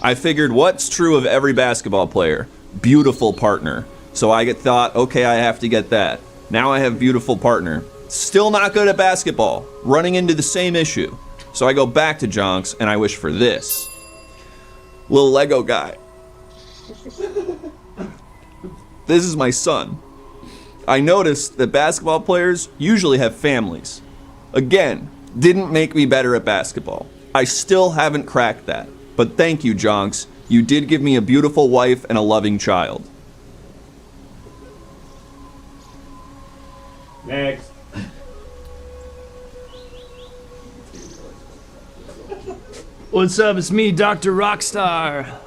I figured what's true of every basketball player? Beautiful partner. So I thought, okay, I have to get that. Now I have beautiful partner. Still not good at basketball. Running into the same issue. So I go back to JONKS and I wish for this. Little Lego guy. This is my son. I noticed that basketball players usually have families. Again, didn't make me better at basketball. I still haven't cracked that. But thank you, JONKS. You did give me a beautiful wife and a loving child. Next. What's up? It's me, Dr. Rockstar.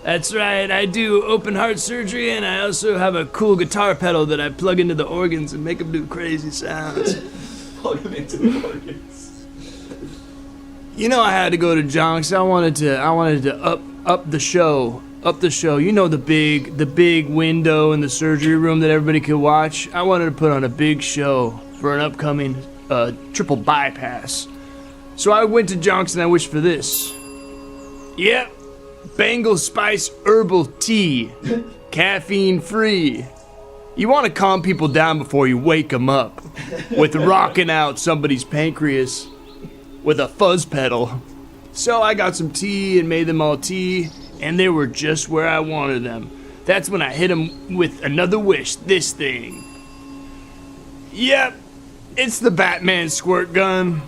That's right, I do open heart surgery and I also have a cool guitar pedal that I plug into the organs and make them do crazy sounds. Plug them into the organs. You know I had to go to JONKS. I wanted to up the show. Up the show. You know the big window in the surgery room that everybody could watch. I wanted to put on a big show for an upcoming triple bypass. So I went to JONKS and I wished for this. Yep. Bengal Spice Herbal Tea. Caffeine free. You want to calm people down before you wake them up with rocking out somebody's pancreas with a fuzz pedal. So I got some tea and made them all tea, and they were just where I wanted them. That's when I hit them with another wish, this thing. Yep, it's the Batman squirt gun.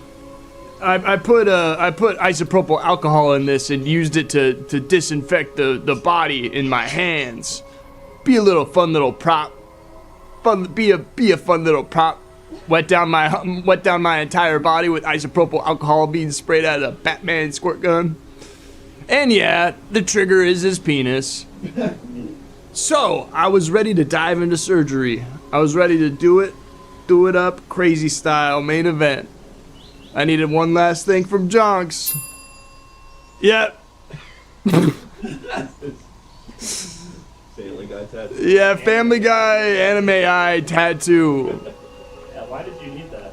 I put isopropyl alcohol in this and used it to disinfect the body in my hands. Be a little fun little prop. be a fun little prop. Wet down my entire body with isopropyl alcohol being sprayed out of a Batman squirt gun. And yeah, the trigger is his penis. So, I was ready to dive into surgery. I was ready to do it up, crazy style, main event. I needed one last thing from Jonks. Yep. Family Guy tattoo. Yeah, Family Guy, anime eye tattoo. Yeah, why did you need that?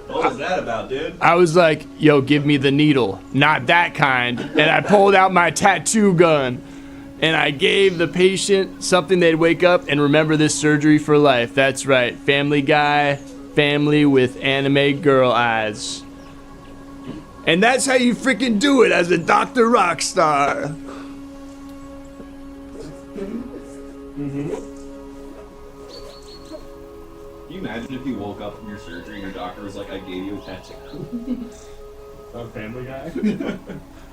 What was that about, dude? I was like, yo, give me the needle. Not that kind. And I pulled out my tattoo gun. And I gave the patient something they'd wake up and remember this surgery for life. That's right. Family Guy, family with anime girl eyes. And that's how you freaking do it as a Dr. Rockstar. Can you imagine if you woke up from your surgery and your doctor was like, I gave you a tattoo? A Family Guy?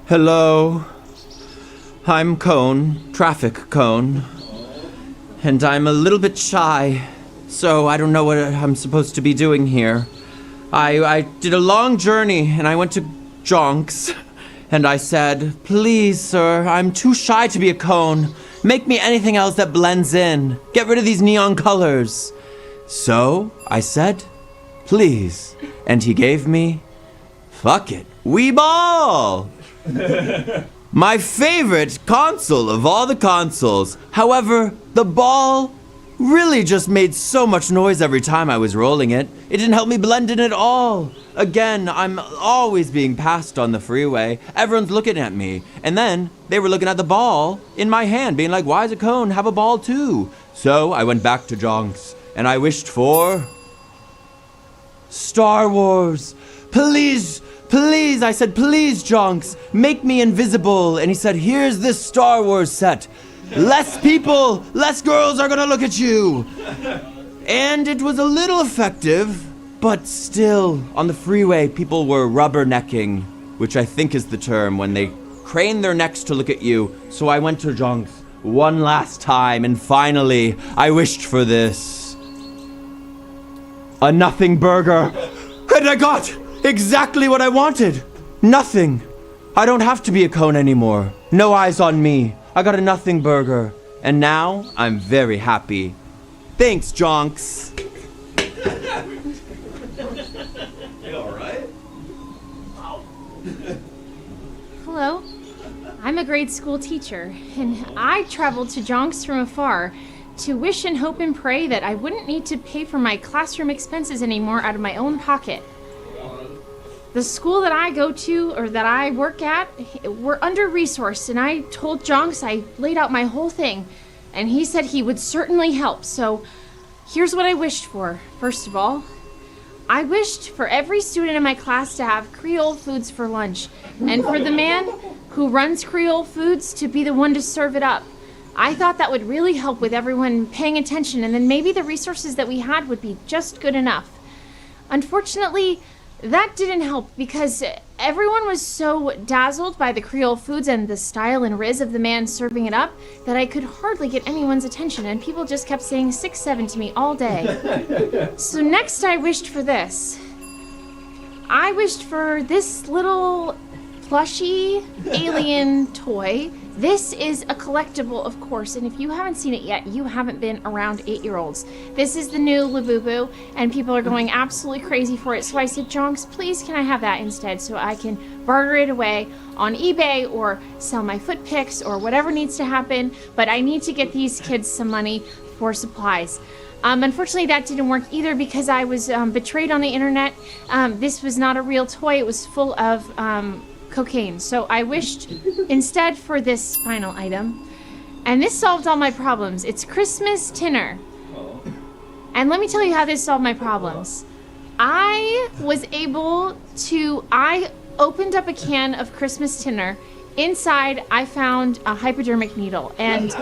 Hello. I'm Cone, Traffic Cone. And I'm a little bit shy, so I don't know what I'm supposed to be doing here. I did a long journey and I went to JONKS and I said, please, sir, I'm too shy to be a cone. Make me anything else that blends in. Get rid of these neon colors. So I said, please. And he gave me, fuck it, Wii Ball! My favorite console of all the consoles. However, the ball really just made so much noise every time I was rolling it. It didn't help me blend in at all. Again, I'm always being passed on the freeway. Everyone's looking at me. And then they were looking at the ball in my hand, being like, why does a cone have a ball too? So I went back to JONKS and I wished for Star Wars. Please, please, I said, please, JONKS, make me invisible. And he said, here's this Star Wars set. Less people, less girls are gonna look at you. And it was a little effective, but still, on the freeway, people were rubbernecking, which I think is the term, when they crane their necks to look at you. So I went to JONKS one last time, and finally, I wished for this. A nothing burger. And I got exactly what I wanted. Nothing. I don't have to be a cone anymore. No eyes on me. I got a nothing burger. And now, I'm very happy. Thanks, JONKS. You alright? Hello. I'm a grade school teacher, and I traveled to JONKS from afar to wish and hope and pray that I wouldn't need to pay for my classroom expenses anymore out of my own pocket. The school that I go to, or that I work at, we're under-resourced, and I told JONKS, I laid out my whole thing, and he said he would certainly help. So here's what I wished for. First of all, I wished for every student in my class to have Creole foods for lunch, and for the man who runs Creole Foods to be the one to serve it up. I thought that would really help with everyone paying attention, and then maybe the resources that we had would be just good enough. Unfortunately, that didn't help because everyone was so dazzled by the Creole foods and the style and riz of the man serving it up that I could hardly get anyone's attention, and people just kept saying 6-7 to me all day. So next I wished for this. I wished for this little plushy alien toy. This is a collectible, of course, and if you haven't seen it yet, you haven't been around 8-year-olds. This is the new Labubu, and people are going absolutely crazy for it. So I said, JONKS, please can I have that instead so I can barter it away on eBay or sell my foot pics or whatever needs to happen, but I need to get these kids some money for supplies. Unfortunately, that didn't work either because I was betrayed on the internet. This was not a real toy. It was full of cocaine. So I wished instead for this final item, and this solved all my problems. It's Christmas Tinner. And let me tell you how this solved my problems. I opened up a can of Christmas Tinner. Inside, I found a hypodermic needle, and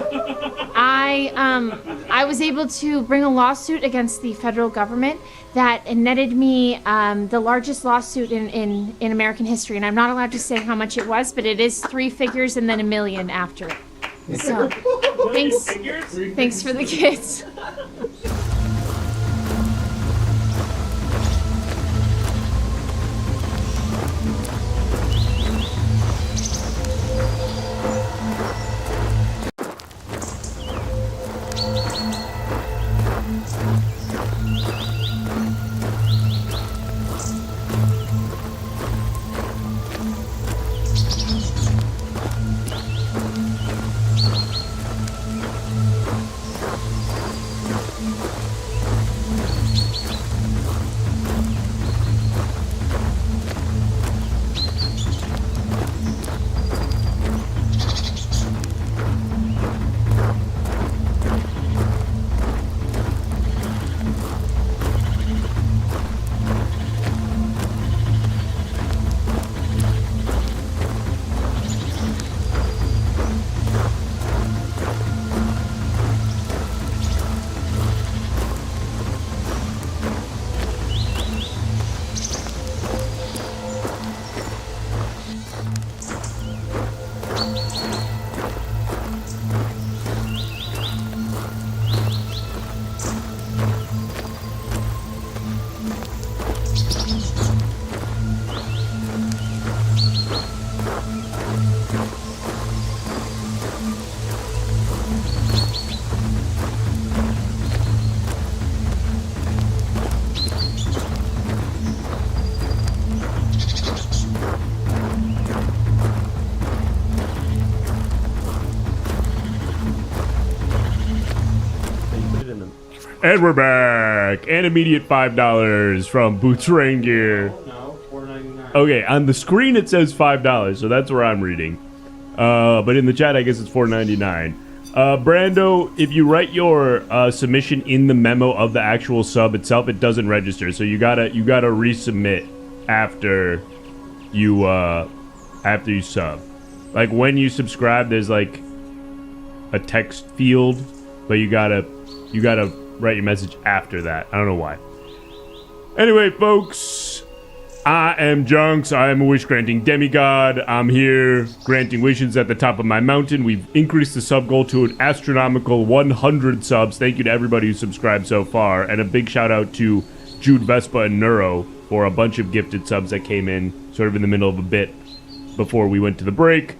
I was able to bring a lawsuit against the federal government that netted me the largest lawsuit in American history. And I'm not allowed to say how much it was, but it is 3 figures and then $1 million after it. So, thanks for the kids. And we're back. And immediate $5 from Boots Rain Gear. No, $4.99. Okay, on the screen it says $5, so that's where I'm reading. But in the chat, I guess it's $4.99. Brando, if you write your submission in the memo of the actual sub itself, it doesn't register. So you gotta resubmit after you sub. Like when you subscribe, there's like a text field, but you gotta write your message after that. I don't know why. Anyway, folks, I am Jonks. I am a wish-granting demigod. I'm here granting wishes at the top of my mountain. We've increased the sub goal to an astronomical 100 subs. Thank you to everybody who subscribed so far. And a big shout out to Jude, Vespa, and Neuro for a bunch of gifted subs that came in sort of in the middle of a bit before we went to the break.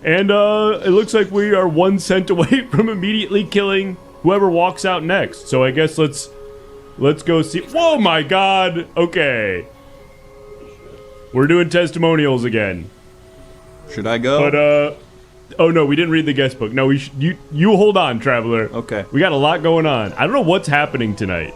And it looks like we are 1 cent away from immediately killing whoever walks out next. So I guess let's go see. Whoa, my God. Okay. We're doing testimonials again. Should I go? But oh no, we didn't read the guest book. No, we you hold on, traveler. Okay. We got a lot going on. I don't know what's happening tonight.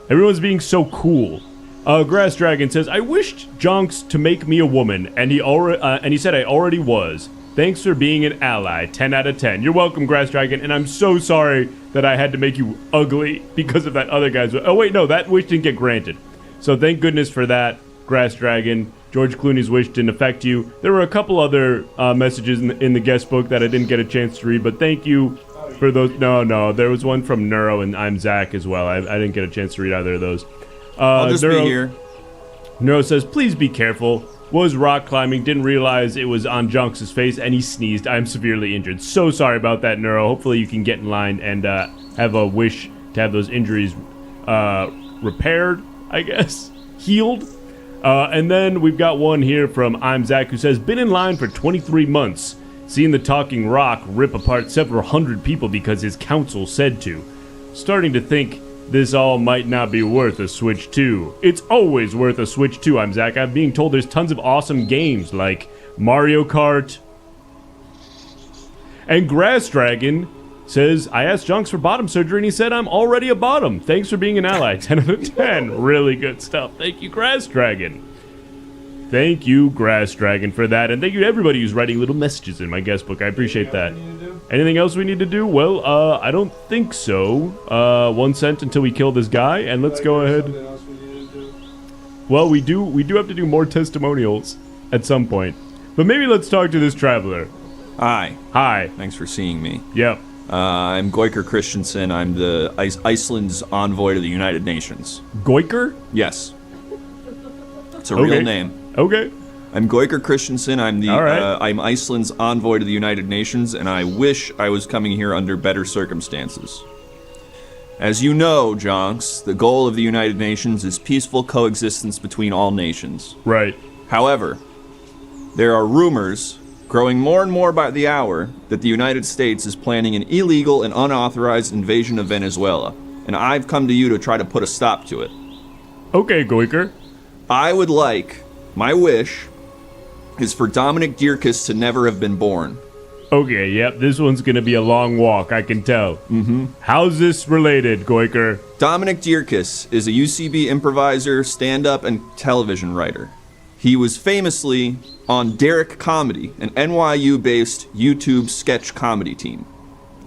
Everyone's being so cool. Grass Dragon says, I wished Jonks to make me a woman, and he said I already was. Thanks for being an ally. 10 out of 10. You're welcome, Grass Dragon, and I'm so sorry that I had to make you ugly because of that other guy's. Oh wait, no, that wish didn't get granted. So thank goodness for that, Grass Dragon. George Clooney's wish didn't affect you. There were a couple other messages in the guest book that I didn't get a chance to read, but thank you for those. No, there was one from Neuro and I'm Zach as well. I didn't get a chance to read either of those. I'll just be here. Neuro says, please be careful. Was rock climbing, didn't realize it was on Jonks' face, and he sneezed. I am severely injured. So sorry about that, Neuro. Hopefully you can get in line and have a wish to have those injuries repaired, I guess. Healed. And then we've got one here from I'm Zach who says, been in line for 23 months. Seen the talking rock rip apart several hundred people because his council said to. Starting to think this all might not be worth a Switch 2. It's always worth a Switch 2, I'm Zach. I'm being told there's tons of awesome games like Mario Kart. And Grass Dragon says, I asked Jonks for bottom surgery and he said I'm already a bottom. Thanks for being an ally. 10 out of 10. Really good stuff. Thank you, Grass Dragon. Thank you, Grass Dragon, for that. And thank you to everybody who's writing little messages in my guest book. I appreciate that. Anything else we need to do? Well, I don't think so. 1 cent until we kill this guy, and let's go ahead. Well, we do have to do more testimonials at some point. But maybe let's talk to this traveler. Hi. Hi. Thanks for seeing me. Yep. I'm Goiker Christensen. I'm the Iceland's envoy to the United Nations. Goiker? Yes. It's a real name. Okay. I'm Goiker Christensen. I'm the All right. I'm Iceland's envoy to the United Nations, and I wish I was coming here under better circumstances. As you know, Jonks, the goal of the United Nations is peaceful coexistence between all nations. Right. However, there are rumors, growing more and more by the hour, that the United States is planning an illegal and unauthorized invasion of Venezuela, and I've come to you to try to put a stop to it. Okay, Goiker. I would like, my wish, is for Dominic Dierkes to never have been born. Okay, yep, this one's gonna be a long walk, I can tell. Mm-hmm. How's this related, Goiker? Dominic Dierkes is a UCB improviser, stand-up, and television writer. He was famously on Derek Comedy, an NYU-based YouTube sketch comedy team.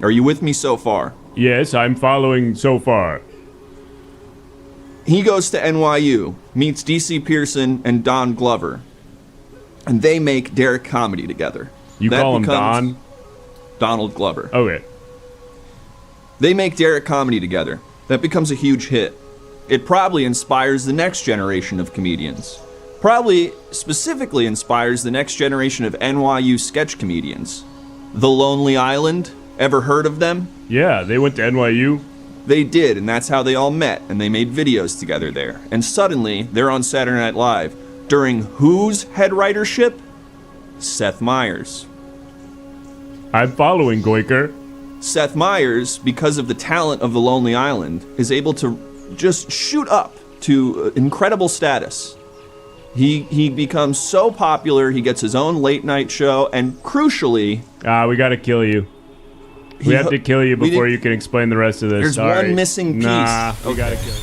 Are you with me so far? Yes, I'm following so far. He goes to NYU, meets DC Pearson and Don Glover, and they make Derek Comedy together. You That call him becomes Don? Donald Glover. Okay. They make Derek Comedy together. That becomes a huge hit. It probably inspires the next generation of comedians. Probably specifically inspires the next generation of NYU sketch comedians. The Lonely Island, ever heard of them? Yeah, they went to NYU. They did, and that's how they all met, and they made videos together there. And suddenly, they're on Saturday Night Live. During whose head writership? Seth Meyers. I'm following, Goiker. Seth Meyers, because of the talent of The Lonely Island, is able to just shoot up to incredible status. He becomes so popular, he gets his own late night show, and crucially... We gotta kill you. We have to kill you before you can explain the rest of this. There's Sorry. one missing piece. Nah, we Okay. gotta kill you.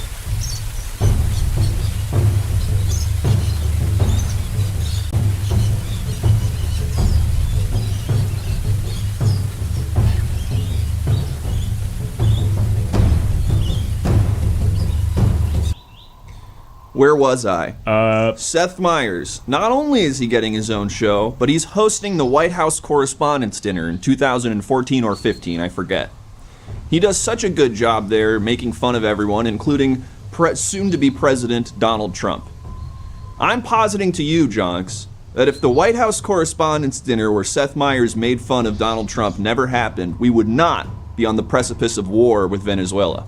Where was I? Seth Meyers. Not only is he getting his own show, but he's hosting the White House Correspondents' Dinner in 2014 or 15, I forget. He does such a good job there, making fun of everyone, including soon-to-be President Donald Trump. I'm positing to you, Jonks, that if the White House Correspondents' Dinner where Seth Meyers made fun of Donald Trump never happened, we would not be on the precipice of war with Venezuela.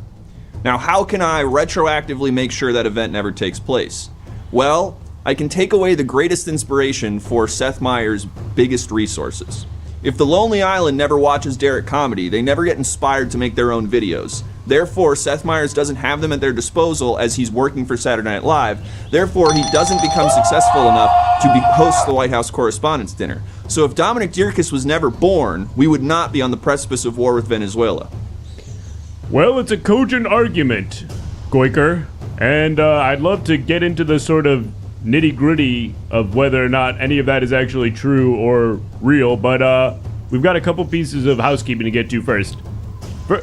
Now, how can I retroactively make sure that event never takes place? Well, I can take away the greatest inspiration for Seth Meyers' biggest resources. If The Lonely Island never watches Derek Comedy, they never get inspired to make their own videos. Therefore, Seth Meyers doesn't have them at their disposal as he's working for Saturday Night Live. Therefore, he doesn't become successful enough to host the White House Correspondents' Dinner. So if Dominic Dierkes was never born, we would not be on the precipice of war with Venezuela. Well, it's a cogent argument, Goiker, and I'd love to get into the sort of nitty-gritty of whether or not any of that is actually true or real, but we've got a couple pieces of housekeeping to get to first.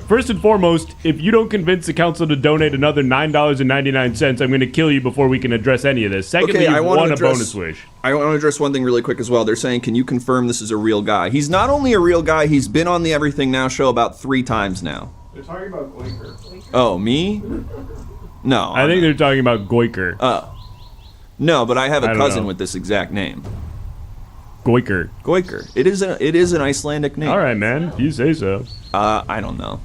First and foremost, if you don't convince the council to donate another $9.99, I'm going to kill you before we can address any of this. Secondly, Okay, you've won a bonus wish. I want to address one thing really quick as well. They're saying, can you confirm this is a real guy? He's not only a real guy, he's been on the Everything Now show about 3 times now. They're talking about Goiker. Oh, me? No. I think they're talking about Goiker. No, but I have a I don't cousin know. with this exact name. Goiker. Goiker. It is an Icelandic name. All right, man. If you say so. I don't know.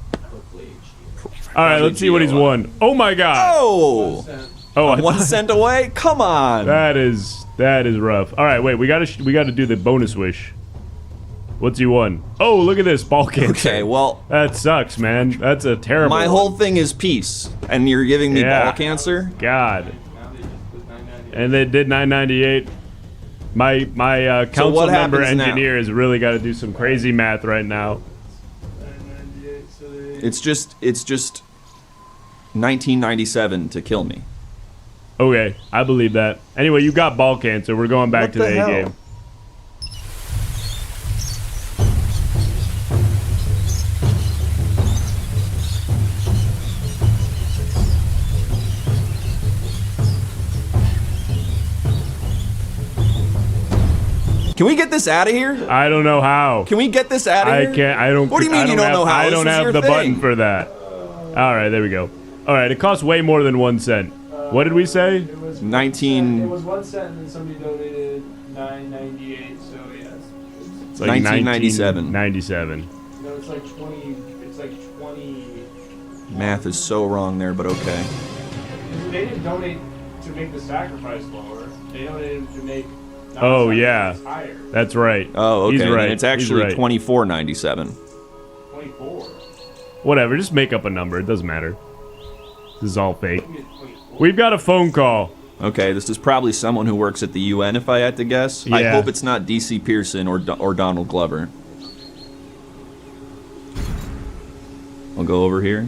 All right, let's see what he's won. Oh, my God. Oh! Oh, I'm 1 cent away? Come on! That is rough. All right, wait. We gotta do the bonus wish. What's he won? Oh, look at this, ball cancer. Okay, well, that sucks, man. That's a terrible. my whole thing is peace, and you're giving me Yeah. ball cancer? God. And they did 998. My council what member happens now? engineer has really got to do some crazy math right now. It's just 1997 to kill me. Okay, I believe that. Anyway, you got ball cancer. We're going back What to the the hell? A game. Can we get this out of here? I don't know how. Can we get this out of here? I can't. I don't. What do you mean I you don't have, know how? I This don't was have your the thing. button for that. All right, there we go. All right, it costs way more than 1 cent. What did we say? It 19. was 1 cent and then somebody donated 998, so yes. It's like 1997. 97. No, it's like 20. It's like 20. Math is so wrong there, but okay. They didn't donate to make the sacrifice lower. They donated to make. Oh, yeah. Higher. That's right. Oh, okay. He's right. Then it's actually He's right. 2497. 24. Whatever, just make up a number. It doesn't matter. This is all fake. We've got a phone call. Okay, this is probably someone who works at the UN, if I had to guess. I Yeah. hope it's not DC Pearson or Donald Glover. I'll go over here.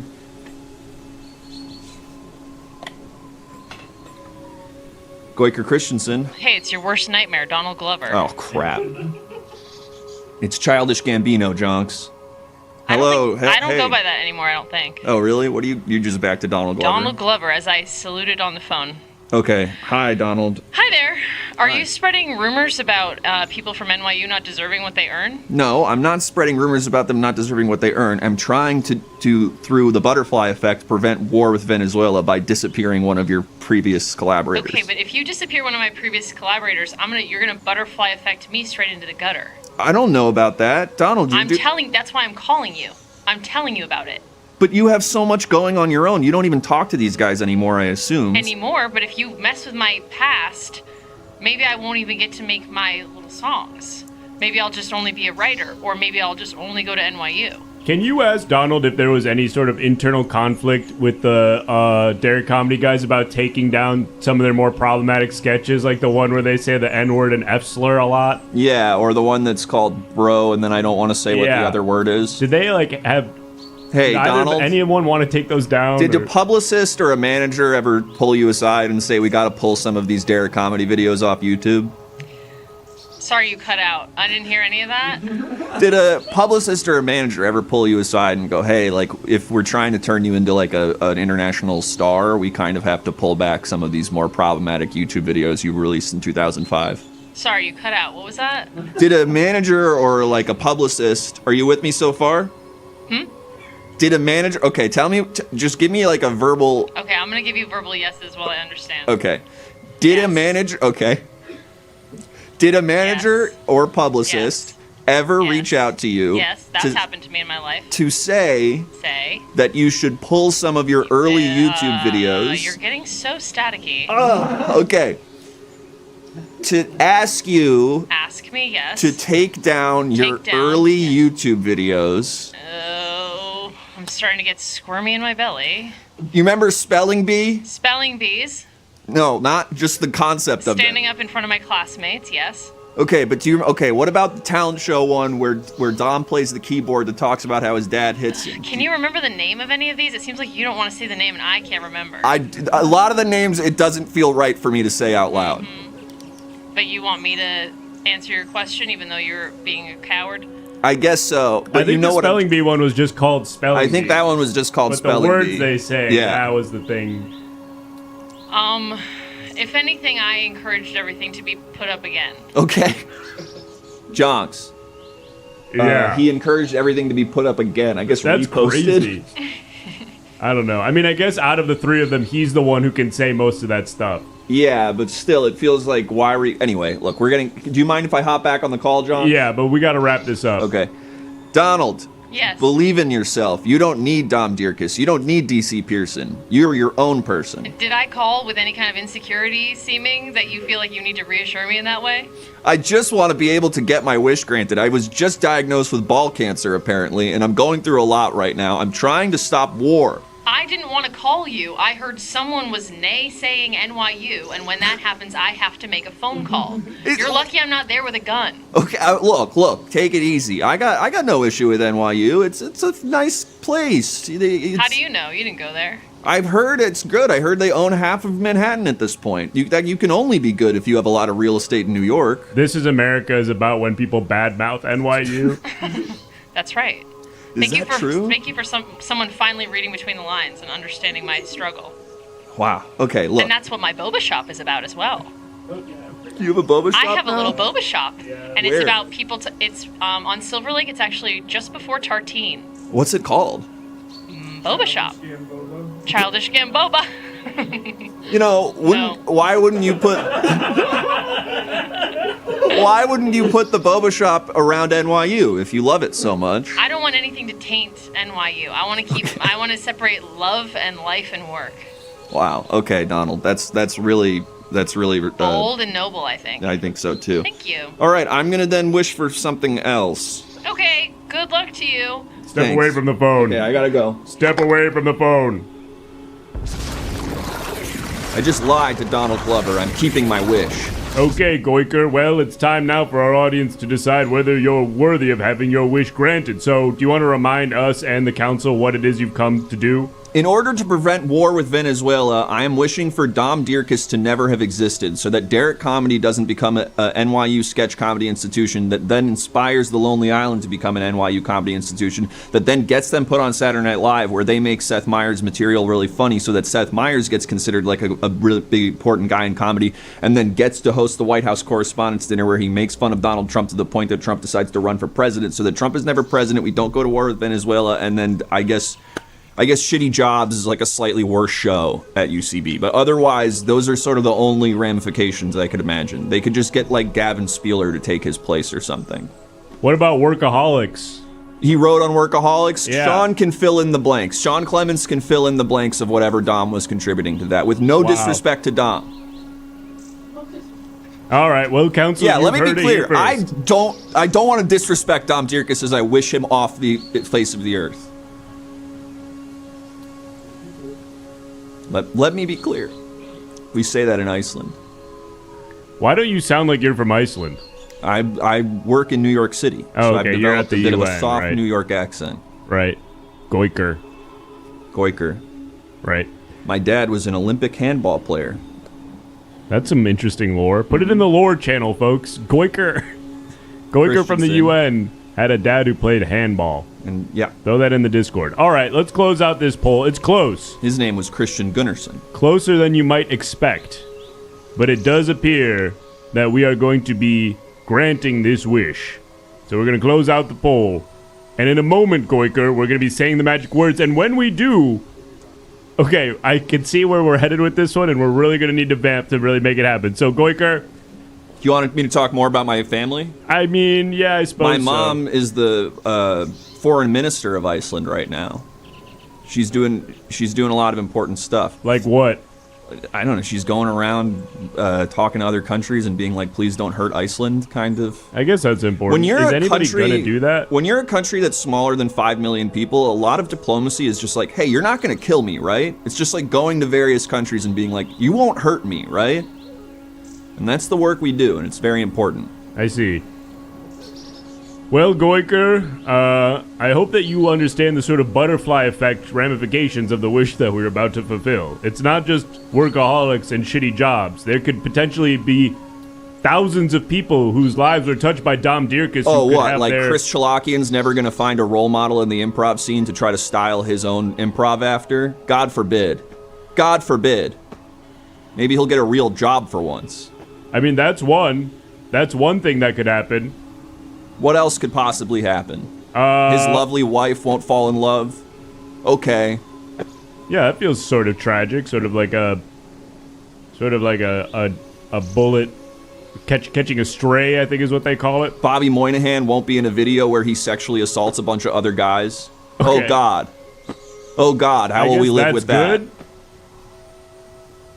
Goiker Christensen. Hey, it's your worst nightmare, Donald Glover. Oh, crap. It's Childish Gambino, Jonks. Hello. I don't hey. go by that anymore, I don't think. Oh, really? What are you just back to Donald Glover? Donald Glover, as I saluted on the phone. Okay. Hi, Donald. Hi there. Are Hi. you spreading rumors about people from NYU not deserving what they earn? No, I'm not spreading rumors about them not deserving what they earn. I'm trying to through the butterfly effect, prevent war with Venezuela by disappearing one of your previous collaborators. Okay, but if you disappear one of my previous collaborators, you're gonna butterfly effect me straight into the gutter. I don't know about that. Donald, That's why I'm calling you. I'm telling you about it. But you have so much going on your own. You don't even talk to these guys anymore, I assume. Anymore, but if you mess with my past, maybe I won't even get to make my little songs. Maybe I'll just only be a writer, or maybe I'll just only go to NYU. Can you ask Donald if there was any sort of internal conflict with the Derek Comedy guys about taking down some of their more problematic sketches, like the one where they say the N-word and F-slur a lot? Yeah, or the one that's called bro, and then I don't want to say what the other word is. Did they, have... Hey, Donald, anyone want to take those down? Did a publicist or a manager ever pull you aside and say, we got to pull some of these Derek Comedy videos off YouTube? Sorry you cut out. I didn't hear any of that. Did a publicist or a manager ever pull you aside and go, hey, if we're trying to turn you into an international star, we kind of have to pull back some of these more problematic YouTube videos you released in 2005? Sorry, you cut out. What was that? Did a manager or a publicist, are you with me so far? Did a manager, okay, tell me, just give me a verbal. Okay, I'm gonna give you verbal yeses while I understand. Okay. Did a manager, okay. Did a manager or publicist ever reach out to you? Yes, that's happened to me in my life. To say that you should pull some of your early YouTube videos. You're getting so staticky. Okay. To ask you. Ask me, yes. To take down your early YouTube videos. Oh, I'm starting to get squirmy in my belly. You remember Spelling Bee? Spelling bees. No, not just the concept of them. Standing up in front of my classmates, yes. Okay, but what about the talent show one where Dom plays the keyboard that talks about how his dad hits him? Can you remember the name of any of these? It seems like you don't want to say the name and I can't remember. A lot of the names, it doesn't feel right for me to say out loud. But you want me to answer your question even though you're being a coward? I guess so. But I think the Spelling Bee one was just called Spelling Bee. I think that one was just called Spelling Bee. But the words they say, that was the thing. If anything, I encouraged everything to be put up again. Okay. Jonks. Yeah. He encouraged everything to be put up again. I guess that's reposted. Crazy. I don't know. I mean, I guess out of the three of them, he's the one who can say most of that stuff. Yeah, but still, it feels like anyway, look, do you mind if I hop back on the call, John? Yeah, but we got to wrap this up. Okay. Donald. Yes. Believe in yourself. You don't need Dom Dierkes. You don't need DC Pearson. You're your own person. Did I call with any kind of insecurity seeming that you feel like you need to reassure me in that way? I just want to be able to get my wish granted. I was just diagnosed with ball cancer, apparently, and I'm going through a lot right now. I'm trying to stop war. I didn't want to call you. I heard someone was naysaying NYU, and when that happens, I have to make a phone call. You're lucky I'm not there with a gun. Okay, look, take it easy. I got no issue with NYU. It's a nice place. How do you know? You didn't go there. I've heard it's good. I heard they own half of Manhattan at this point. You can only be good if you have a lot of real estate in New York. This Is America is about when people badmouth NYU. That's right. Is that true? Thank you for someone finally reading between the lines and understanding my struggle. Wow. Okay, look. And that's what my boba shop is about as well. You have a boba shop I have now? a little boba shop. And Where? it's about people it's on Silver Lake. It's actually just before Tartine. What's it called? Boba shop. Childish Gamboba. Why wouldn't you put Why wouldn't you put the boba shop around NYU if you love it so much? I don't want anything to taint NYU. I want to keep. I want to separate love and life and work. Wow. Okay, Donald. That's really Bold and noble, I think. I think so too. Thank you. All right, I'm gonna then wish for something else. Okay. Good luck to you. Step Thanks. away from the phone. Yeah, I gotta go. Step away from the phone. I just lied to Donald Glover. I'm keeping my wish. Okay, Goiker, well, it's time now for our audience to decide whether you're worthy of having your wish granted. So, do you want to remind us and the council what it is you've come to do? In order to prevent war with Venezuela, I am wishing for Dom Dierkes to never have existed, so that Derek Comedy doesn't become a NYU sketch comedy institution that then inspires the Lonely Island to become an NYU comedy institution that then gets them put on Saturday Night Live, where they make Seth Meyers' material really funny so that Seth Meyers gets considered like a really big important guy in comedy, and then gets to host the White House Correspondents' Dinner where he makes fun of Donald Trump to the point that Trump decides to run for president, so that Trump is never president, we don't go to war with Venezuela, and then I guess Shitty Jobs is like a slightly worse show at UCB. But otherwise, those are sort of the only ramifications I could imagine. They could just get like Gavin Spieler to take his place or something. What about Workaholics? He wrote on Workaholics. Yeah. Sean can fill in the blanks. Sean Clements can fill in the blanks of whatever Dom was contributing to that, with no disrespect to Dom. All right, well, council, Yeah, let you've me heard be it here clear. I first. don't want to disrespect Dom Dierkes as I wish him off the face of the earth. Let me be clear. We say that in Iceland. Why don't you sound like you're from Iceland? I work in New York City. Oh, so okay, I've you're at developed the a bit of a UN, soft right. New York accent. Right. Goiker. Right. My dad was an Olympic handball player. That's some interesting lore. Put it in the lore channel, folks. Goiker from the Christensen. UN had a dad who played handball. And yeah, Throw that in the Discord. All right, let's close out this poll. It's close. his name was Christian Gunnarsson. Closer than you might expect. But it does appear that we are going to be granting this wish. So we're going to close out the poll. And in a moment, Goiker, we're going to be saying the magic words. And when we do... Okay, I can see where we're headed with this one, and we're really going to need to vamp to really make it happen. So, Goiker... You wanted me to talk more about my family? I mean, yeah, I suppose My mom is the foreign minister of Iceland right now. She's doing a lot of important stuff. Like what? I don't know. She's going around talking to other countries and being like, "Please don't hurt Iceland," kind of. I guess that's important. When you're is a anybody country, going to do that? When you're a country that's smaller than 5 million people, a lot of diplomacy is just like, "Hey, you're not going to kill me, right?" It's just like going to various countries and being like, "You won't hurt me, right?" And that's the work we do, and it's very important. I see. Well, Goiker, I hope that you understand the sort of butterfly effect ramifications of the wish that we're about to fulfill. It's not just workaholics and shitty jobs. There could potentially be thousands of people whose lives are touched by Dom Dierkes. Oh, who could what? have Like their... Chris Chalakian's never going to find a role model in the improv scene to try to style his own improv after? God forbid. God forbid. Maybe he'll get a real job for once. I mean, that's one thing that could happen. What else could possibly happen? His lovely wife won't fall in love. Okay. Yeah, that feels sort of tragic. Sort of like a bullet catching a stray, I think is what they call it. Bobby Moynihan won't be in a video where he sexually assaults a bunch of other guys. Okay. Oh God. Oh God, how I will guess we live that's with that? good.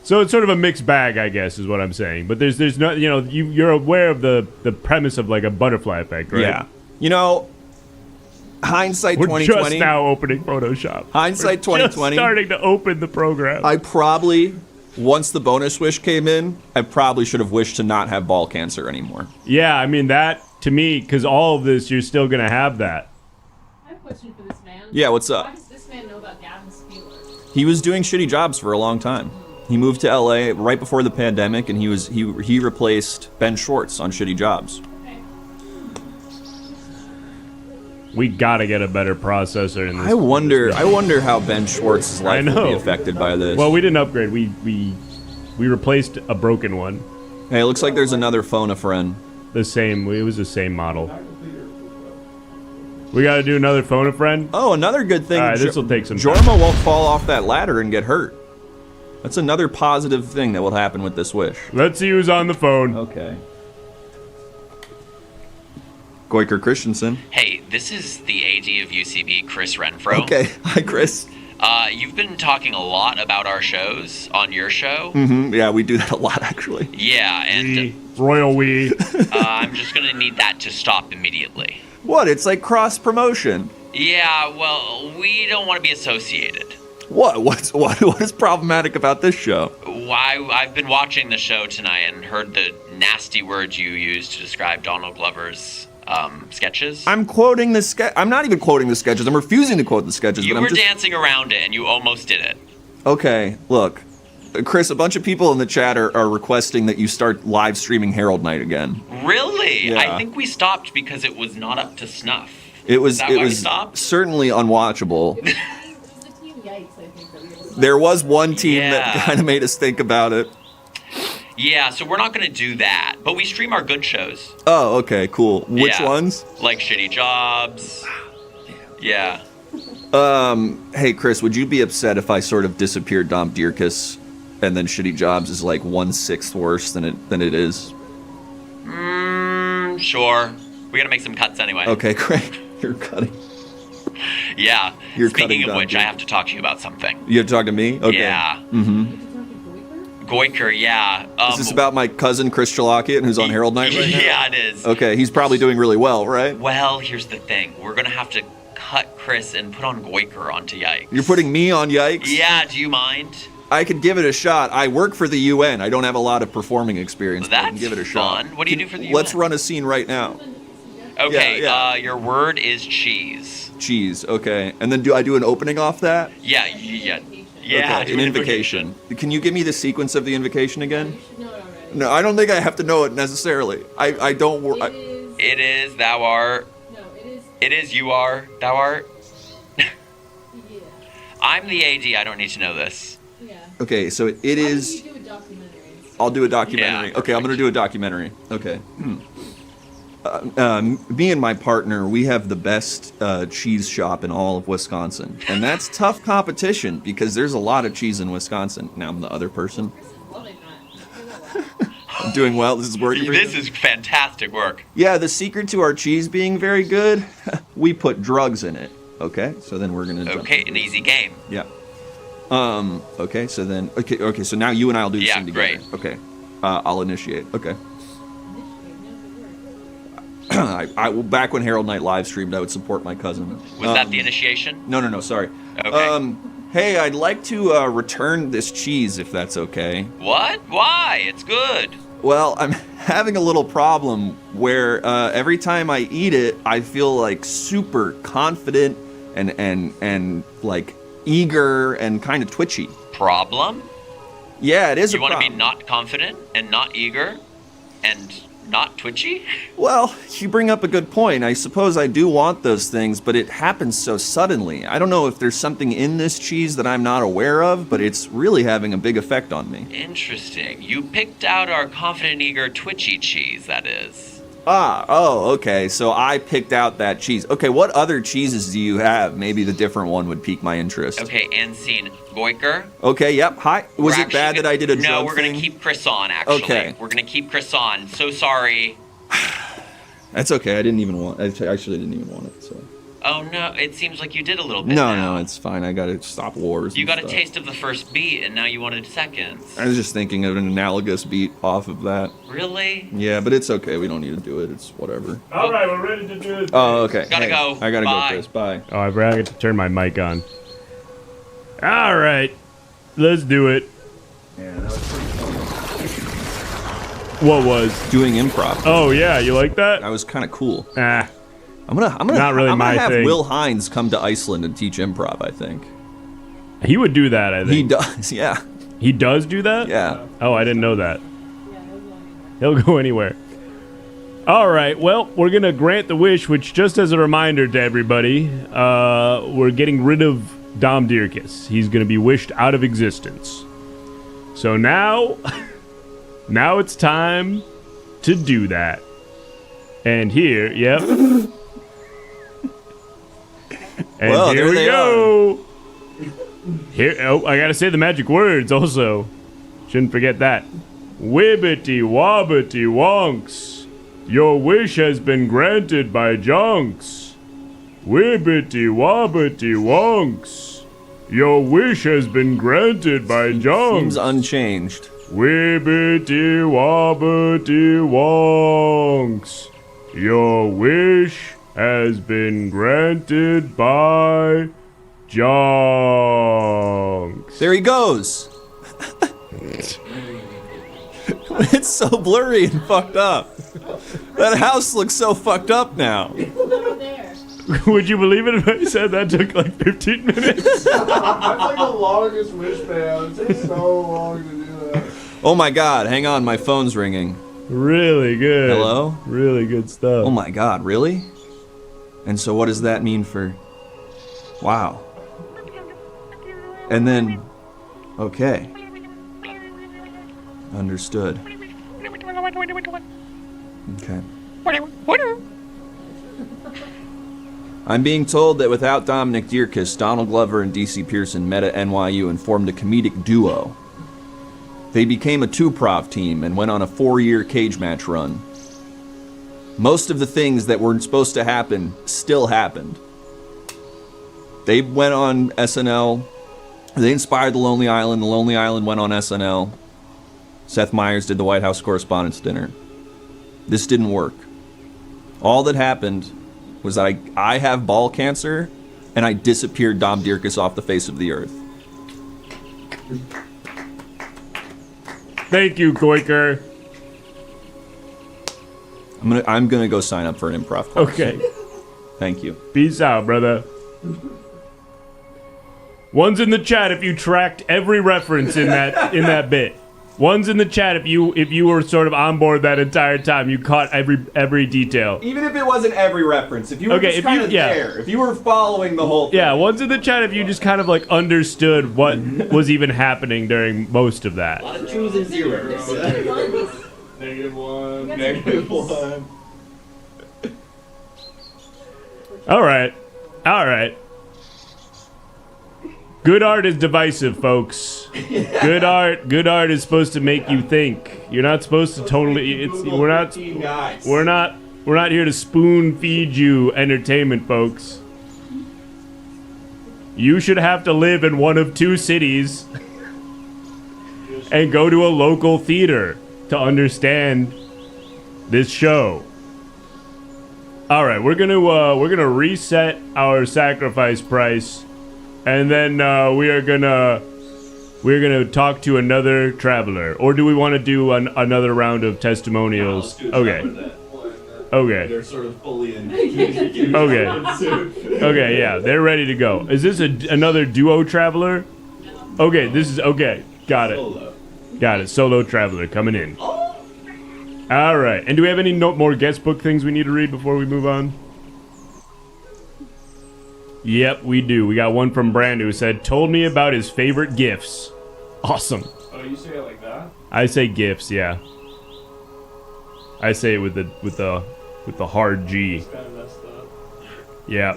So it's sort of a mixed bag, I guess, is what I'm saying. But there's no, you know, you're aware of the premise of like a butterfly effect, right? Yeah. You know, hindsight We're 2020. just now opening Photoshop. Hindsight We're 2020. Just starting to open the program. I probably, once the bonus wish came in, I probably should have wished to not have ball cancer anymore. Yeah, I mean that to me, because all of this, you're still gonna have that. I have a question for this man. Yeah, what's up? Why does this man know about Gavin Spieler? He was doing shitty jobs for a long time. He moved to LA right before the pandemic, and he replaced Ben Schwartz on Shitty Jobs. We gotta get a better processor in this. I wonder how Ben Schwartz's life will be affected by this. Well, we didn't upgrade. We replaced a broken one. Hey, it looks like there's another phone a friend. The same. It was the same model. We gotta do another phone a friend. Oh, another good thing. All right, this will take some time. Jorma won't fall off that ladder and get hurt. That's another positive thing that will happen with this wish. Let's see who's on the phone. Okay. Goiker Christensen. Hey, this is the AD of UCB, Chris Renfro. Okay, hi Chris. You've been talking a lot about our shows on your show. Mm-hmm. Yeah, we do that a lot, actually. Yeah, and Royal we. I'm just gonna need that to stop immediately. What? It's like cross promotion. Yeah, well, we don't want to be associated. What? What is problematic about this show? I've been watching the show tonight and heard the nasty words you used to describe Donald Glover's sketches. I'm quoting the sketch. I'm not even quoting the sketches. I'm refusing to quote the sketches. You but were I'm just... dancing around it and you almost did it. Okay, look. Chris, a bunch of people in the chat are requesting that you start live streaming Herald Night again. Really? Yeah. I think we stopped because it was not up to snuff. It was Is that why we was stopped? certainly unwatchable. There was one team that Yeah. kind of made us think about it. Yeah, so we're not going to do that. But we stream our good shows. Oh, okay, cool. Which Yeah. ones? Like Shitty Jobs. Yeah. Hey, Chris, would you be upset if I sort of disappeared Dom Dierkes and then Shitty Jobs is like 1/6 worse than it is? Sure. We got to make some cuts anyway. Okay, great. You're cutting. Yeah. You're Speaking cutting of Dom which, I Dierkes. have to talk to you about something. You have to talk to me? Okay. Yeah. Mm-hmm. Goiker, yeah. Is this about my cousin Chris Chalakian, who's on Herald Night right now? Yeah, it is. Okay, he's probably doing really well, right? Well, here's the thing. We're going to have to cut Chris and put on Goiker onto Yikes. You're putting me on Yikes? Yeah, do you mind? I could give it a shot. I work for the UN. I don't have a lot of performing experience, but I can That's give it a shot. fun. What do you do for the Let's UN? run a scene right now. Okay, Yeah. your word is cheese. Cheese, okay. And then do I do an opening off that? Yeah. Okay, do an invocation. Can you give me the sequence of the invocation again? No, I don't think I have to know it necessarily. I don't work. It is, thou art. It is, you are, thou art. I'm the AD, I don't need to know this. Okay, so it is. I'll do a documentary. Yeah, Okay, I'm gonna do a documentary. Okay. Me and my partner, we have the best cheese shop in all of Wisconsin, and that's tough competition because there's a lot of cheese in Wisconsin. Now I'm the other person. I'm doing well. This is working. for you? This is fantastic work. Yeah, the secret to our cheese being very good, we put drugs in it. Okay, so then we're gonna. jump Okay, into an it. easy game. Yeah. Okay, so then. Okay, so now you and I will do this Yeah, thing together. great. Okay. I'll initiate. Okay. Back when Herald Night live streamed, I would support my cousin. Was that the initiation? No, sorry. Okay. Hey, I'd like to return this cheese if that's okay. What? Why? It's good. Well, I'm having a little problem where every time I eat it, I feel like super confident and like eager and kind of twitchy. Problem? Yeah, it is You a want to problem. be not confident and not eager and not twitchy? Well, you bring up a good point. I suppose I do want those things, but it happens so suddenly. I don't know if there's something in this cheese that I'm not aware of, but it's really having a big effect on me. Interesting. You picked out our confident, eager, twitchy cheese, that is. Okay. So I picked out that cheese. Okay, what other cheeses do you have? Maybe the different one would pique my interest. Okay, end scene. Goiker? Okay, yep. Hi. Was We're it bad actually that I did a No, drug we're going thing? to keep Chris on, actually. Okay. We're going to keep Chris on. So sorry. That's okay. I didn't even want. I actually didn't even want it. So. Oh, no. It seems like you did a little bit No, now. it's fine. I gotta stop wars. You and got a stuff. taste of the first beat, and now you wanted seconds. I was just thinking of an analogous beat off of that. Really? Yeah, but it's okay. We don't need to do it. It's whatever. All right, we're ready to do it. Oh, okay. Gotta Hey, go. I gotta Bye. go, Chris. Bye. Oh, I forgot to turn my mic on. All right, let's do it. Yeah, that was pretty What was? Doing improv. Oh yeah, you like that? That was kind of cool. Ah, I'm gonna Not really I'm gonna my have thing. Will Hines come to Iceland and teach improv. I think he would do that. I think he does. Yeah. He does do that. Yeah. Oh, I didn't know that. He'll go anywhere. All right. Well, we're gonna grant the wish, which, just as a reminder to everybody, we're getting rid of Dom Dierkes. He's gonna be wished out of existence. So now, now it's time to do that. And here, yep. And Well, here there we they go. Here, oh, I gotta say the magic words also. Shouldn't forget that. Wibbity wobbity wonks. Your wish has been granted by JONKS. Wibbity wobbity wonks. Your wish has been granted by JONKS. Seems unchanged. Wibbity wobbity wonks. Your wish has been granted by JONKS. There he goes. It's so blurry and fucked up. That house looks so fucked up now. Would you believe it if I said that took like 15 minutes? That's like the longest wish man. It takes so long to do that. Oh my god, hang on, my phone's ringing. Really good. Hello? Really good stuff. Oh my god, really? And so what does that mean for... Wow. And then... Okay. Understood. Okay. I'm being told that without Dominic Dierkes, Donald Glover and DC Pearson met at NYU and formed a comedic duo. They became a two-prov team and went on a 4-year cage match run. Most of the things that weren't supposed to happen still happened. They went on SNL. They inspired The Lonely Island. The Lonely Island went on SNL. Seth Meyers did the White House Correspondents' Dinner. This didn't work. All that happened was that I have ball cancer, and I disappeared Dom Dierkes off the face of the earth. Thank you, Koiker. I'm gonna go sign up for an improv class. Okay. Thank you. Peace out, brother. One's in the chat if you tracked every reference in that bit. One's in the chat if you were sort of on board that entire time. You caught every detail. Even if it wasn't every reference, if you were Okay, just if kind you- of yeah. there, if you were following the whole thing. Yeah, one's in the chat if you just kind of like understood what was even happening during most of that. Twos and zeros. -1. -1. All right. Good art is divisive, folks. Good art is supposed to make you think. You're not supposed to totally. We're not here to spoon feed you entertainment, folks. You should have to live in one of two cities and go to a local theater to understand this show. All right, we're gonna reset our sacrifice price. And then we're gonna talk to another traveler, or do we want to do another round of testimonials? Okay. They're sort of fully in. Okay, yeah, they're ready to go. Is this another duo traveler? Okay, this is okay. Got it. Solo traveler coming in. All right, and do we have any more guest book things we need to read before we move on? Yep, we do. We got one from Brand who said, "Told me about his favorite gifts." Awesome. Oh, you say it like that? I say gifts, yeah. I say it with the hard G. Kind of messed up. Yeah.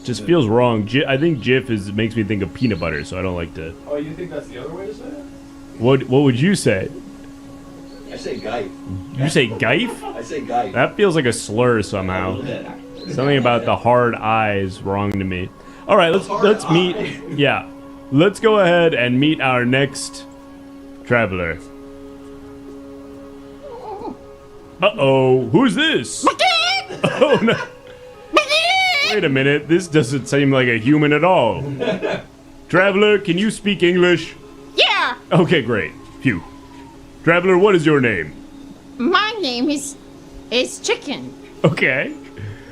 Just feels wrong. I think GIF makes me think of peanut butter, so I don't like to. Oh, you think that's the other way to say it? What would you say? I say Geif. You say Geif? I say Geif. That feels like a slur somehow. Something about the hard eyes wrong to me. All right, let's meet. Yeah, let's go ahead and meet our next traveler. Uh-oh, who's this? Oh no! Wait a minute, this doesn't seem like a human at all. Traveler, can you speak English? Yeah, Okay, great. Phew. Traveler, what is your name? my name is Chicken. Okay.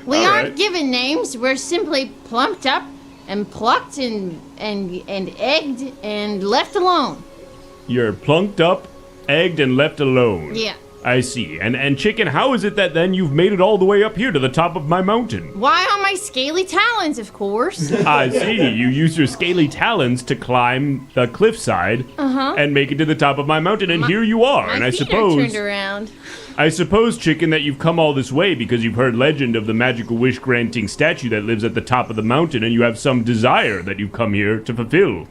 We All aren't right. given names. We're simply plumped up and plucked and egged and left alone. You're plunked up, egged, and left alone. Yeah. I see. And Chicken, how is it that then you've made it all the way up here to the top of my mountain? Why on my scaly talons, of course. I see. You use your scaly talons to climb the cliffside and make it to the top of my mountain, and here you are. My And I feet are suppose, turned around. Chicken, that you've come all this way because you've heard legend of the magical wish-granting statue that lives at the top of the mountain, and you have some desire that you've come here to fulfill.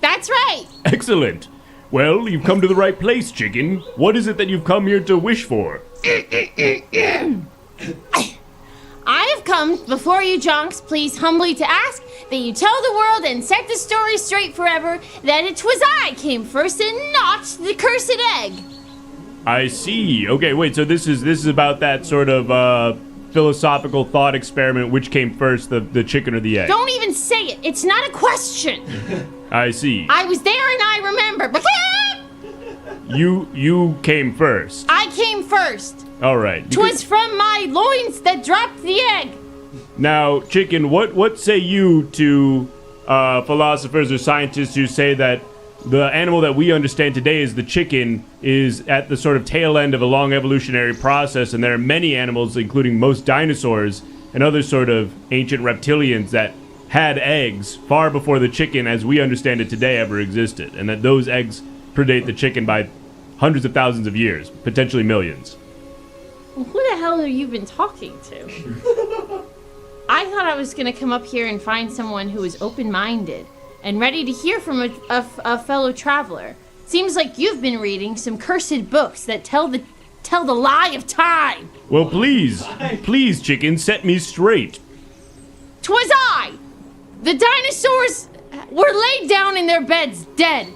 That's right. Excellent. Well, you've come to the right place, chicken. What is it that you've come here to wish for? I have come before you, Jonks, please humbly to ask that you tell the world and set the story straight forever that it was I came first and not the cursed egg. I see. Okay, wait, so this is about that sort of philosophical thought experiment, which came first, the chicken or the egg? Don't even say it. It's not a question. I see. I was there and I remember. You came first. I came first. All right. 'Twas from my loins that dropped the egg. Now, chicken, what say you to philosophers or scientists who say that the animal that we understand today as the chicken is at the sort of tail end of a long evolutionary process, and there are many animals, including most dinosaurs and other sort of ancient reptilians, that had eggs far before the chicken as we understand it today ever existed, and that those eggs predate the chicken by hundreds of thousands of years, potentially millions. Who the hell have you been talking to? I thought I was going to come up here and find someone who was open-minded and ready to hear from a fellow traveler. Seems like you've been reading some cursed books that tell the lie of time. Well, please, chicken, set me straight. 'Twas I! The dinosaurs were laid down in their beds, dead.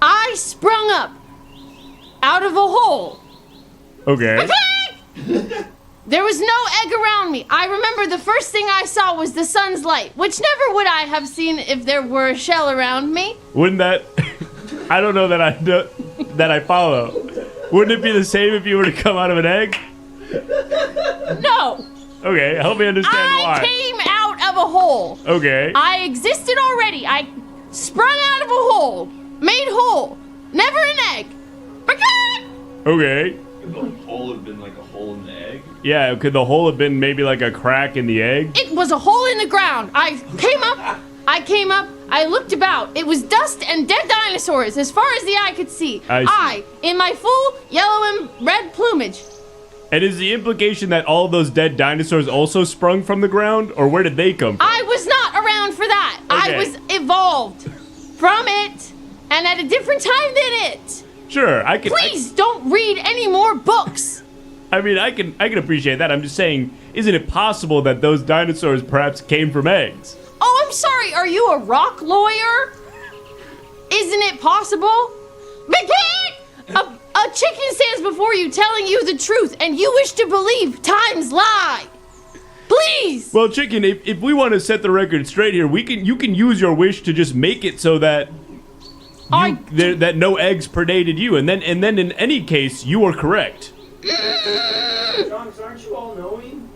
I sprung up out of a hole. Okay. There was no egg around me. I remember the first thing I saw was the sun's light, which never would I have seen if there were a shell around me. Wouldn't that... I don't know that I follow. Wouldn't it be the same if you were to come out of an egg? No. Okay, help me understand why. I came out of a hole. Okay. I existed already. I sprung out of a hole. Made whole. Never an egg. Okay. Could the hole have been like a hole in the egg? Yeah, could the hole have been maybe like a crack in the egg? It was a hole in the ground. I came up, I looked about. It was dust and dead dinosaurs as far as the eye could see. I see. In my full yellow and red plumage. And is the implication that all those dead dinosaurs also sprung from the ground? Or where did they come from? I was not around for that. Okay. I was evolved from it and at a different time than it. Sure, I can... Please don't read any more books. I mean, I can appreciate that. I'm just saying, isn't it possible that those dinosaurs perhaps came from eggs? Oh, I'm sorry. Are you a rock lawyer? Isn't it possible? A chicken stands before you telling you the truth, and you wish to believe times lie. Please. Well, chicken, if we want to set the record straight here, you can use your wish to just make it so that that no eggs predated you, and then in any case you are correct. Jonks, aren't you all knowing?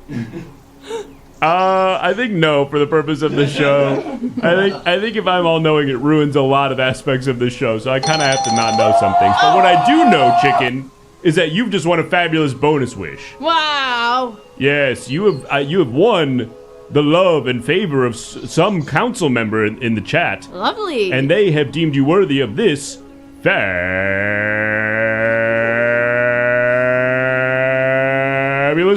I think no, for the purpose of the show. I think if I'm all knowing, it ruins a lot of aspects of the show, so I kind of have to not know some things. But what I do know, chicken, is that you've just won a fabulous bonus wish. Wow. Yes, you have won the love and favor of some council member in the chat. Lovely. And they have deemed you worthy of this fabulous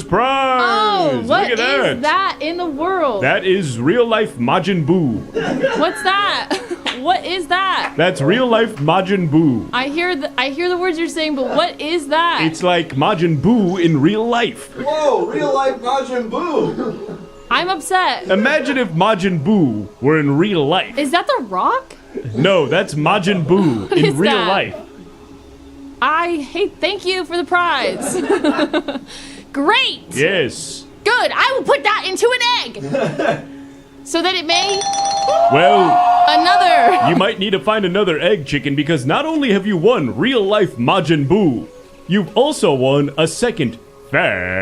prize. Oh, what Look at is that in the world? That is real life Majin Buu. What's that? What is that? That's real life Majin Buu. I hear the words you're saying, but what is that? It's like Majin Buu in real life. Whoa, real life Majin Buu. I'm upset. Imagine if Majin Buu were in real life. Is that the Rock? No, that's Majin Buu What in is real that? life. Thank you for the prize. Great. Yes. Good. I will put that into an egg. So that it may... Well... Another. You might need to find another egg, chicken, because not only have you won real life Majin Buu, you've also won a second fabulous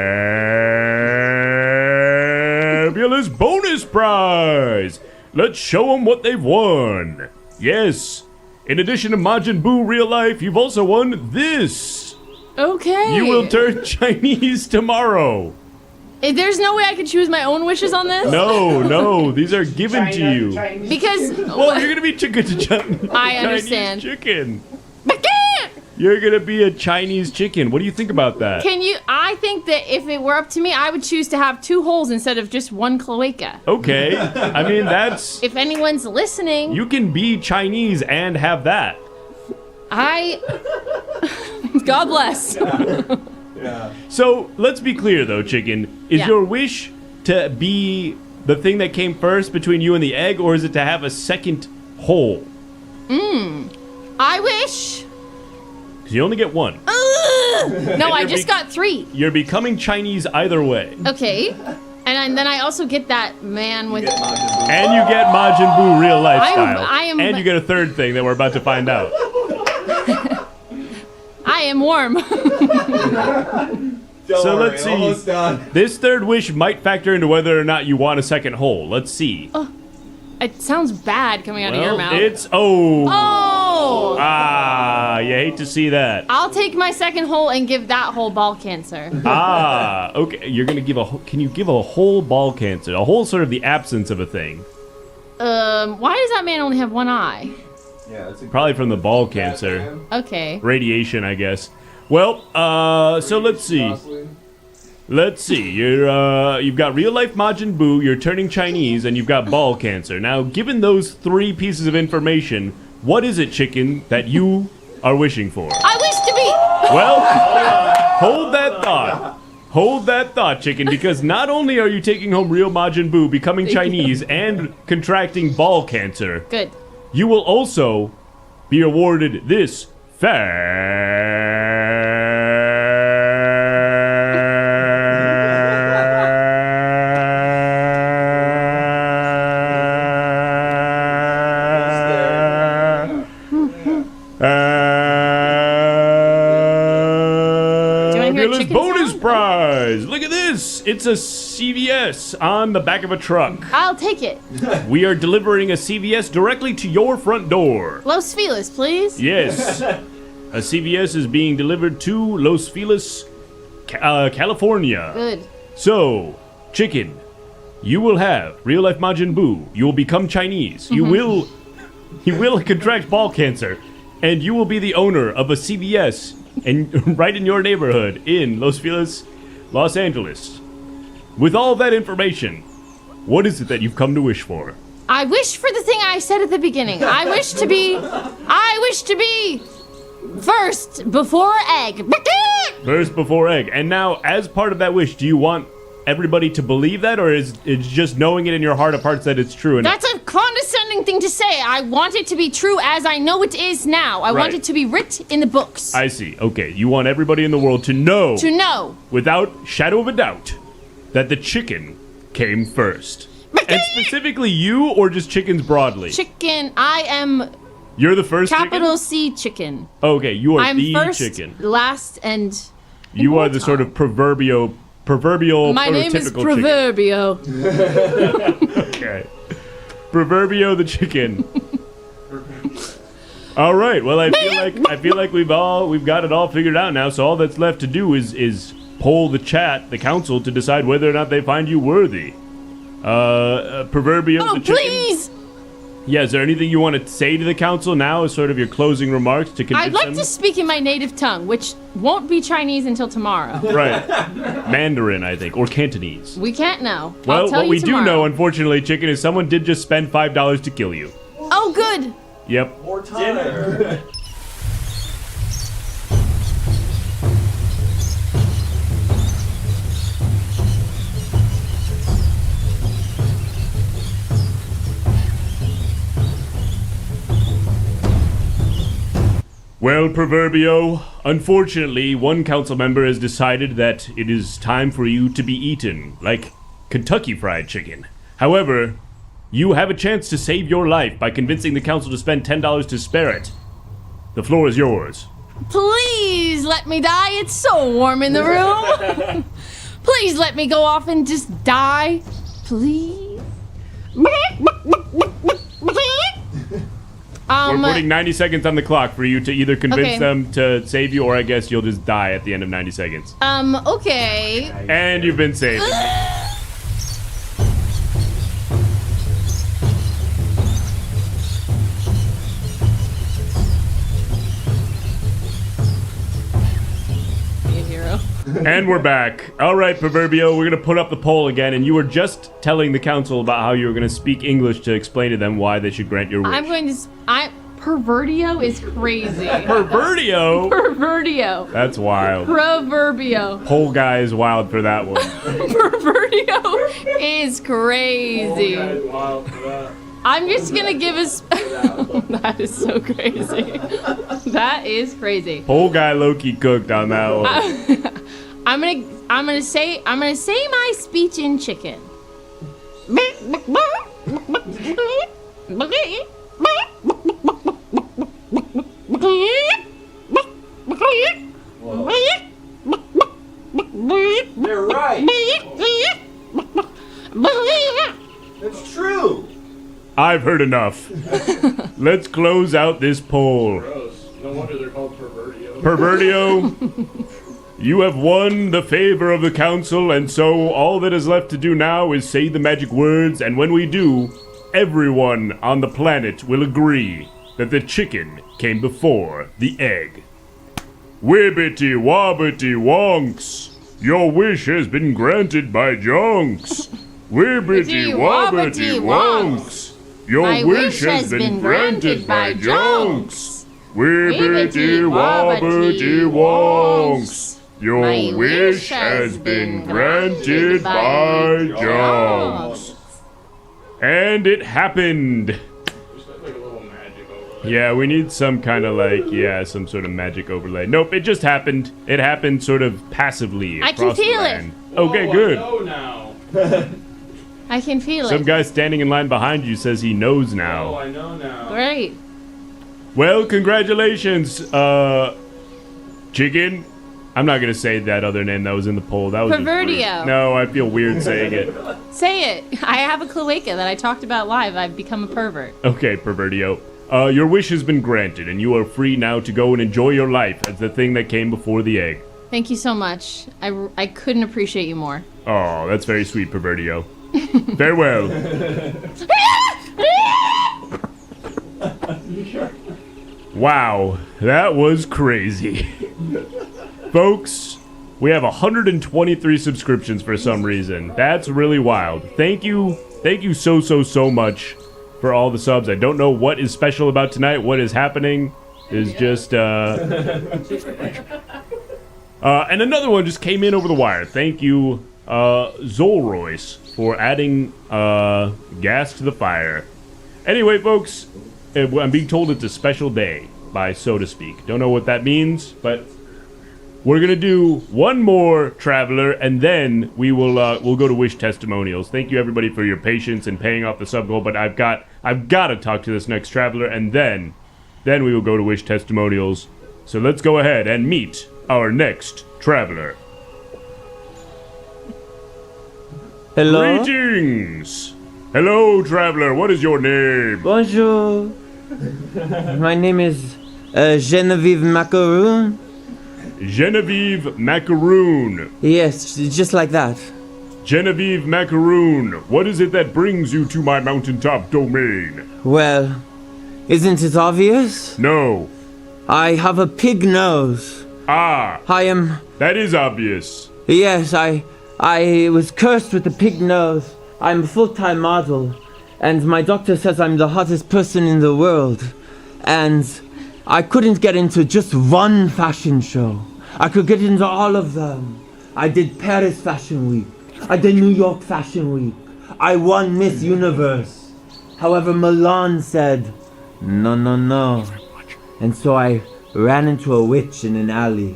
bonus prize. Let's show them what they've won. Yes. In addition to Majin Buu real life, you've also won this. Okay. You will turn Chinese tomorrow. There's no way I could choose my own wishes on this? No, these are given to you. Because... Well, you're gonna be chicken to Chinese. I understand. Chicken. You're gonna be a Chinese chicken. What do you think about that? I think that if it were up to me, I would choose to have 2 holes instead of just 1 cloaca. Okay. I mean, that's... If anyone's listening... You can be Chinese and have that. God bless. Yeah. So let's be clear, though, Chicken. Is Yeah. your wish to be the thing that came first between you and the egg, or is it to have a second hole? I wish. Because you only get one. No, I just got 3. You're becoming Chinese either way. Okay. And then I also get that man with. And you get Majin Buu real life style. I am- And you get a third thing that we're about to find out. I am warm. So let's see. Almost done. This third wish might factor into whether or not you want a second hole. Let's see. It sounds bad coming out of your mouth. It's Oh! you hate to see that. I'll take my second hole and give that hole ball cancer. Okay. You're gonna give can you give a whole ball cancer? A whole sort of the absence of a thing. Why does that man only have one eye? Yeah, that's a Probably from the ball cancer. Okay. Radiation, I guess. Well, so let's see. Let's see. You've got real life Majin Buu, you're turning Chinese, and you've got ball cancer. Now, given those 3 pieces of information, what is it, Chicken, that you are wishing for? I wish to be. Well, hold that thought. Hold that thought, Chicken, because not only are you taking home real Majin Buu, becoming Chinese, and contracting ball cancer, Good. you will also be awarded this fabulous chicken bonus sound? prize. Look at this. It's a CVS on the back of a truck. I'll take it. We are delivering a CVS directly to your front door. Los Feliz, please. Yes. A CVS is being delivered to Los Feliz, California. Good. So, Chicken, you will have real life Majin Buu. You will become Chinese. You will contract ball cancer, and you will be the owner of a CVS and right in your neighborhood in Los Feliz, Los Angeles. With all that information, what is it that you've come to wish for? I wish for the thing I said at the beginning. I wish to be first before egg. First before egg. And now, as part of that wish, do you want everybody to believe that, or is it just knowing it in your heart of hearts that it's true? And That's a condescending thing to say. I want it to be true as I know it is now. I want Right. it to be written in the books. I see. Okay, you want everybody in the world to know, without shadow of a doubt, that the chicken came first. And specifically you, or just chickens broadly? Chicken. I am You're the first capital C chicken. Okay, you are I'm the first, chicken. last, and You are the sort of proverbial my name is prototypical Proverbio. chicken. Okay. Proverbio the chicken. All right. Well, I feel like we've got it all figured out now. So all that's left to do is poll the council, to decide whether or not they find you worthy. Proverbio the chicken. Please! Yeah, is there anything you want to say to the council now as sort of your closing remarks to convince I'd like them? to speak in my native tongue, which won't be Chinese until tomorrow. Right. Mandarin, I think, or Cantonese. We can't know. Well, I'll tell what you we tomorrow. do know, unfortunately, Chicken, is someone did just spend $5 to kill you. Oh, good. Yep. More time. Well, Proverbio, unfortunately, one council member has decided that it is time for you to be eaten, like Kentucky Fried Chicken. However, you have a chance to save your life by convincing the council to spend $10 to spare it. The floor is yours. Please let me die. It's so warm in the room. Please let me go off and just die. Please. We're putting 90 seconds on the clock for you to either convince Okay. them to save you, or I guess you'll just die at the end of 90 seconds. Okay. And you've been saved. Be a hero. And we're back. All right, Proverbio, we're going to put up the poll again, and you were just telling the council about how you were going to speak English to explain to them why they should grant your wish. I'm going to. Pervertio is crazy. Pervertio? Pervertio. That's wild. Proverbio. Pole guy is wild for that one. Pervertio is crazy. Wild for that. I'm just gonna give us. That is so crazy. That is crazy. Pole guy Loki cooked on that one. I'm gonna say my speech in chicken. They're right. It's true. I've heard enough. Let's close out this poll. Gross. No wonder they're called Pervertio. Pervertio, you have won the favor of the council, and so all that is left to do now is say the magic words, and when we do, everyone on the planet will agree that the chicken came before the egg. Wibbity wobbity wonks, your wish has been granted by JONKS. Wibbity wobbity wonks, your wish has been granted by JONKS. Wibbity wobbity wonks, your wish has been granted by JONKS. And it happened. Yeah, we need some kind of some sort of magic overlay. Nope, it just happened. It happened sort of passively I across can feel the it. land. Okay, good. I know now. I can feel Some it. guy standing in line behind you says he knows now. Oh, I know now. Great. Well, congratulations, chicken. I'm not gonna say that other name that was in the poll. That was just rude. Pervertio. No, I feel weird saying it. Say it. I have a cloaca that I talked about live. I've become a pervert. Okay, Pervertio. Your wish has been granted, and you are free now to go and enjoy your life as the thing that came before the egg. Thank you so much. I couldn't appreciate you more. Oh, that's very sweet, Pervertio. Farewell. Wow, that was crazy. Folks, we have 123 subscriptions for some reason. That's really wild. Thank you so much for all the subs. I don't know what is special about tonight. What is happening is just, and another one just came in over the wire. Thank you, Zolroyce, for adding, gas to the fire. Anyway, folks, I'm being told it's a special day, by so to speak. Don't know what that means, but we're gonna do one more traveler, and then we will we'll go to wish testimonials. Thank you everybody for your patience and paying off the sub goal. But I've got to talk to this next traveler, and then we will go to wish testimonials. So let's go ahead and meet our next traveler. Hello? Greetings. Hello, traveler. What is your name? Bonjour. My name is Genevieve Macaroon. Genevieve Macaroon. Yes, just like that. Genevieve Macaroon, what is it that brings you to my mountaintop domain? Well, isn't it obvious? No. I have a pig nose. Ah. That is obvious. Yes, I was cursed with a pig nose. I'm a full-time model, and my doctor says I'm the hottest person in the world. And I couldn't get into just one fashion show. I could get into all of them. I did Paris Fashion Week. I did New York Fashion Week. I won Miss Universe. However, Milan said, no. And so I ran into a witch in an alley.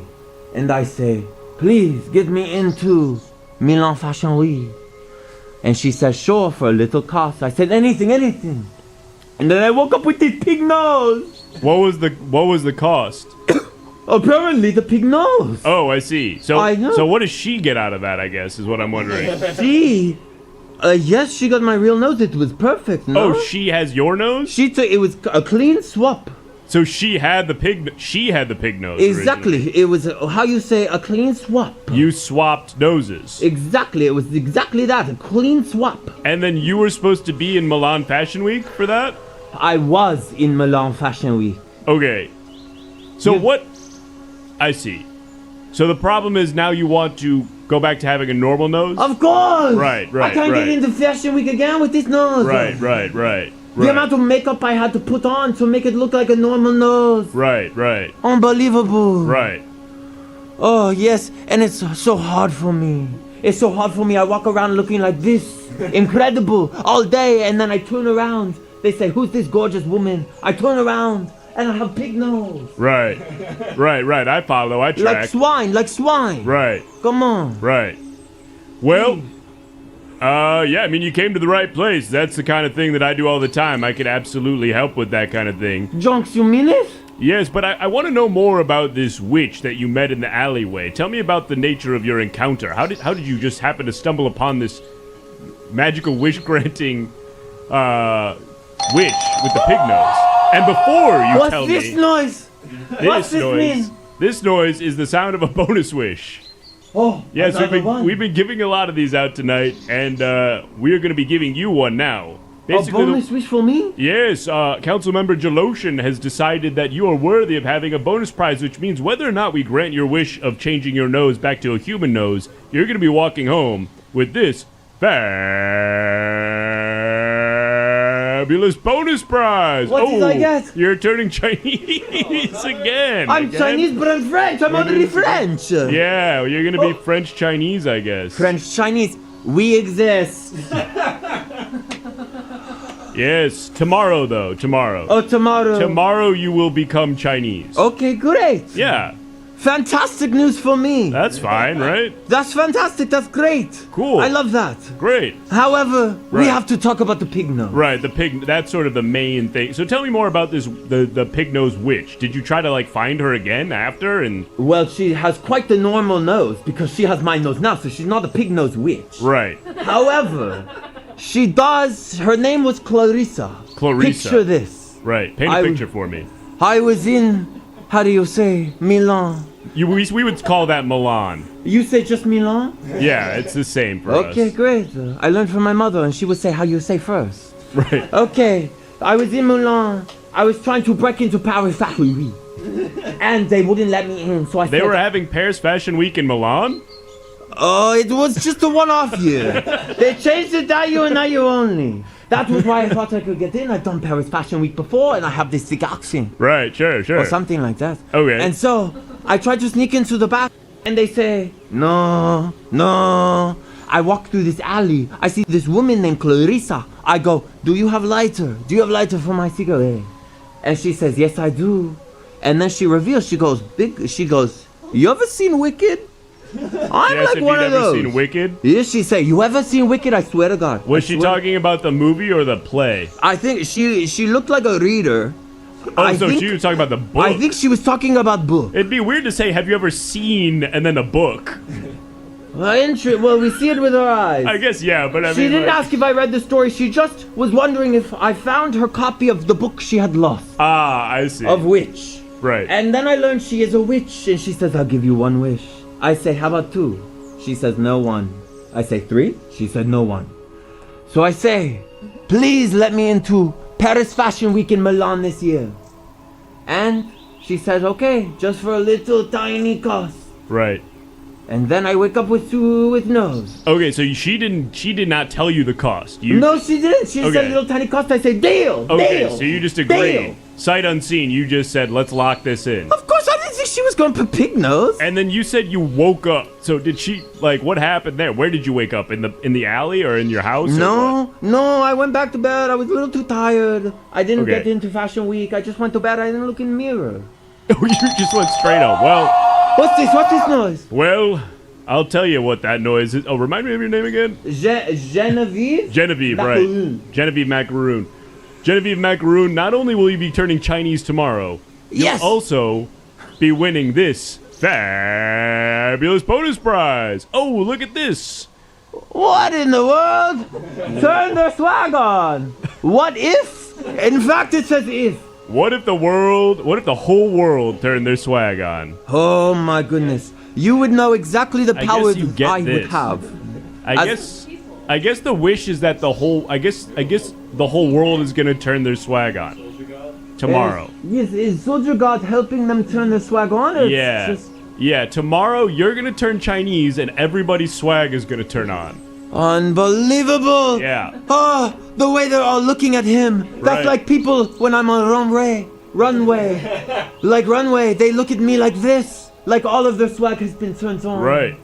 And I say, please get me into Milan Fashion Week. And she said, sure, for a little cost. I said, anything. And then I woke up with this pig nose. What was the cost? Apparently the pig nose. Oh, I see. So I know. So what does she get out of that, I guess, is what I'm wondering. Yes, she got my real nose. It was perfect, no? Oh, she has your nose? It was a clean swap. So she had the pig nose. Exactly. Originally. It was, how you say, a clean swap. You swapped noses. Exactly. It was exactly that, a clean swap. And then you were supposed to be in Milan Fashion Week for that? I was in Milan Fashion Week. Okay. So what... I see. So the problem is now you want to go back to having a normal nose? Of course! Right. I can't get into Fashion Week again with this nose. Right. The amount of makeup I had to put on to make it look like a normal nose. Right, right, Unbelievable. right. Oh, yes, and it's so hard for me. It's so hard for me. I walk around looking like this. Incredible. All day, and then I turn around. They say, who's this gorgeous woman? I turn around, and I have pig nose. Right, right. I follow. I track. Like swine. Right, Come on. right. Well, yeah, I mean, you came to the right place. That's the kind of thing that I do all the time. I could absolutely help with that kind of thing. Jonks, you mean it? Yes, but I want to know more about this witch that you met in the alleyway. Tell me about the nature of your encounter. How did you just happen to stumble upon this magical wish-granting witch with the pig nose? And before you tell me... What's this noise? What's this mean? This noise is the sound of a bonus wish. Oh, Yes, another we've been giving a lot of these out tonight, and we are going to be giving you one now. A bonus wish for me? Yes, Councilmember Jaloshin has decided that you are worthy of having a bonus prize, which means whether or not we grant your wish of changing your nose back to a human nose, you're going to be walking home with this fabulous bonus prize. What did I get? You're turning Chinese again. I'm Chinese, but I'm French. I'm already French. Yeah, you're going to be French-Chinese, I guess. French-Chinese. We exist. Yes, tomorrow, though. Tomorrow. Oh, tomorrow. Tomorrow you will become Chinese. Okay, great. Yeah. Fantastic news for me. That's fine, right? That's fantastic. That's great. Cool. I love that. Great. However, we Right. have to talk about the pig nose. Right, the pig, that's sort of the main thing. So tell me more about this, the pig nose witch. Did you try to, like, find her again after? And Well, she has quite the normal nose because she has my nose now, so she's not a pig nose witch. Right. However, she does. Her name was Clarissa. Clarissa. Picture this. Right. Paint a picture for me. I was in, how do you say, Milan. We would call that Milan. You say just Milan? Yeah, it's the same for us. Okay, great. I learned from my mother, and she would say how you say first. Right. Okay, I was in Milan. I was trying to break into Paris Fashion Week, and they wouldn't let me in. So I They said, were having Paris Fashion Week in Milan? "Oh, it was just a one-off year. They changed it that year and that year only. That was why I thought I could get in. I'd done Paris Fashion Week before, and I have this thick accent." Right, sure. Or something like that. Okay. And so I tried to sneak into the back, and they say, no. I walk through this alley. I see this woman named Clarissa. I go, do you have lighter? Do you have lighter for my cigarette? And she says, yes, I do. And then she reveals, she goes, you ever seen Wicked? I'm Yes, like if one you'd of ever those. seen Wicked? Yes, she say, you ever seen Wicked? I swear to God. Was I she swear- talking about the movie or the play? I think she looked like a reader. Oh, so she was talking about the book. I think she was talking about book. It'd be weird to say, have you ever seen, and then a book. Well, we see it with our eyes. I guess, yeah, but I She mean... didn't like- ask if I read the story. She just was wondering if I found her copy of the book she had lost. Ah, I see. Of witch. Right. And then I learned she is a witch, and she says, I'll give you one wish. I say, how about two? She says, no one. I say, three? She said, no one. So I say, please let me into Paris Fashion Week in Milan this year. And she says, okay, just for a little tiny cost. Right. And then I wake up with nose. Okay, so she did not tell you the cost. No, she didn't. She Okay. said little tiny cost. I say, deal. Okay, deal, so you just agreed. deal. Sight unseen, you just said, let's lock this in. Of course, I didn't think she was going to put pig nose. And then you said you woke up. So did she, like, what happened there? Where did you wake up? In the alley or in your house? or what? No, I went back to bed. I was a little too tired. I didn't Okay. get into Fashion Week. I just went to bed. I didn't look in the mirror. You just went straight up. Well, What's this noise? well, I'll tell you what that noise is. Oh, remind me of your name again? Genevieve? Genevieve, Macaroon. right. Genevieve Macaroon. Genevieve Macaroon, not only will you be turning Chinese tomorrow, Yes. you'll also be winning this fabulous bonus prize. Oh, look at this. What in the world? Turn their swag on. What if? In fact, it says if. What if the whole world turned their swag on? Oh my goodness. You would know exactly the I power guess you that get I would this. have. I guess the wish is that the whole world is gonna turn their swag on tomorrow. Is Soldier God helping them turn their swag on? Or it's Yeah. just- Yeah, tomorrow you're gonna turn Chinese and everybody's swag is gonna turn on. Unbelievable! Yeah. Oh, the way they're all looking at him. That's Right. like people when I'm on runway. Like runway, they look at me like this. Like all of their swag has been turned on. Right.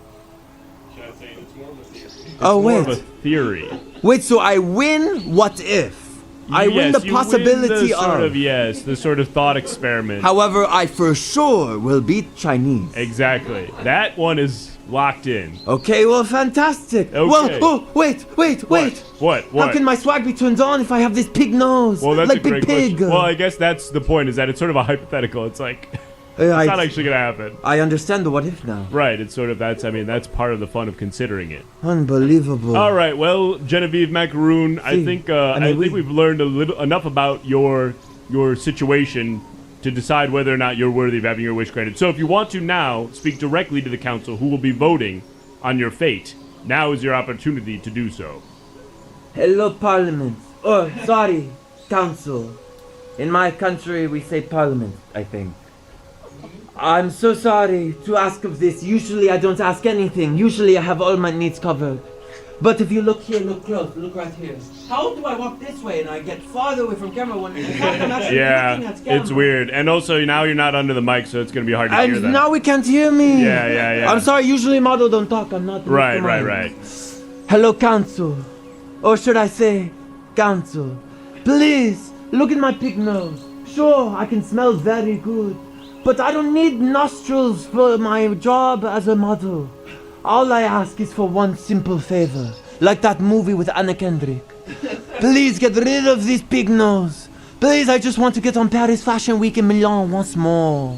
Oh, More of a wait. theory. Wait, so I win what if? I win the Yes, you possibility the sort of. of. Yes, the sort of thought experiment. However, I for sure will beat Chinese. Exactly. That one is locked in. Okay, well, fantastic. Okay. Well, oh, wait. What? How can my swag be turned on if I have this pig nose? Well, that's like a Big great Pig. question. Well, I guess that's the point, is that it's sort of a hypothetical. It's like, it's not actually going to happen. I understand the what if now. Right, it's sort of, that's part of the fun of considering it. Unbelievable. All right, well, Genevieve Macaroon, I think we've learned enough about your situation to decide whether or not you're worthy of having your wish granted. So if you want to now speak directly to the council who will be voting on your fate, now is your opportunity to do so. Hello, Parliament. Oh, sorry, Council. In my country, we say Parliament, I think. I'm so sorry to ask of this. Usually, I don't ask anything. Usually, I have all my needs covered. But if you look here, look close, look right here. How do I walk this way and I get farther away from camera when I'm actually looking at camera? It's weird. And also, now you're not under the mic, so it's going to be hard to hear And that. now we can't hear me. Yeah. I'm sorry, usually model don't talk. I'm not. Right. Hello, Council. Or should I say, Council. Please, look at my pig nose. Sure, I can smell very good. But I don't need nostrils for my job as a model. All I ask is for one simple favor. Like that movie with Anna Kendrick. Please get rid of this pig nose. Please, I just want to get on Paris Fashion Week in Milan once more.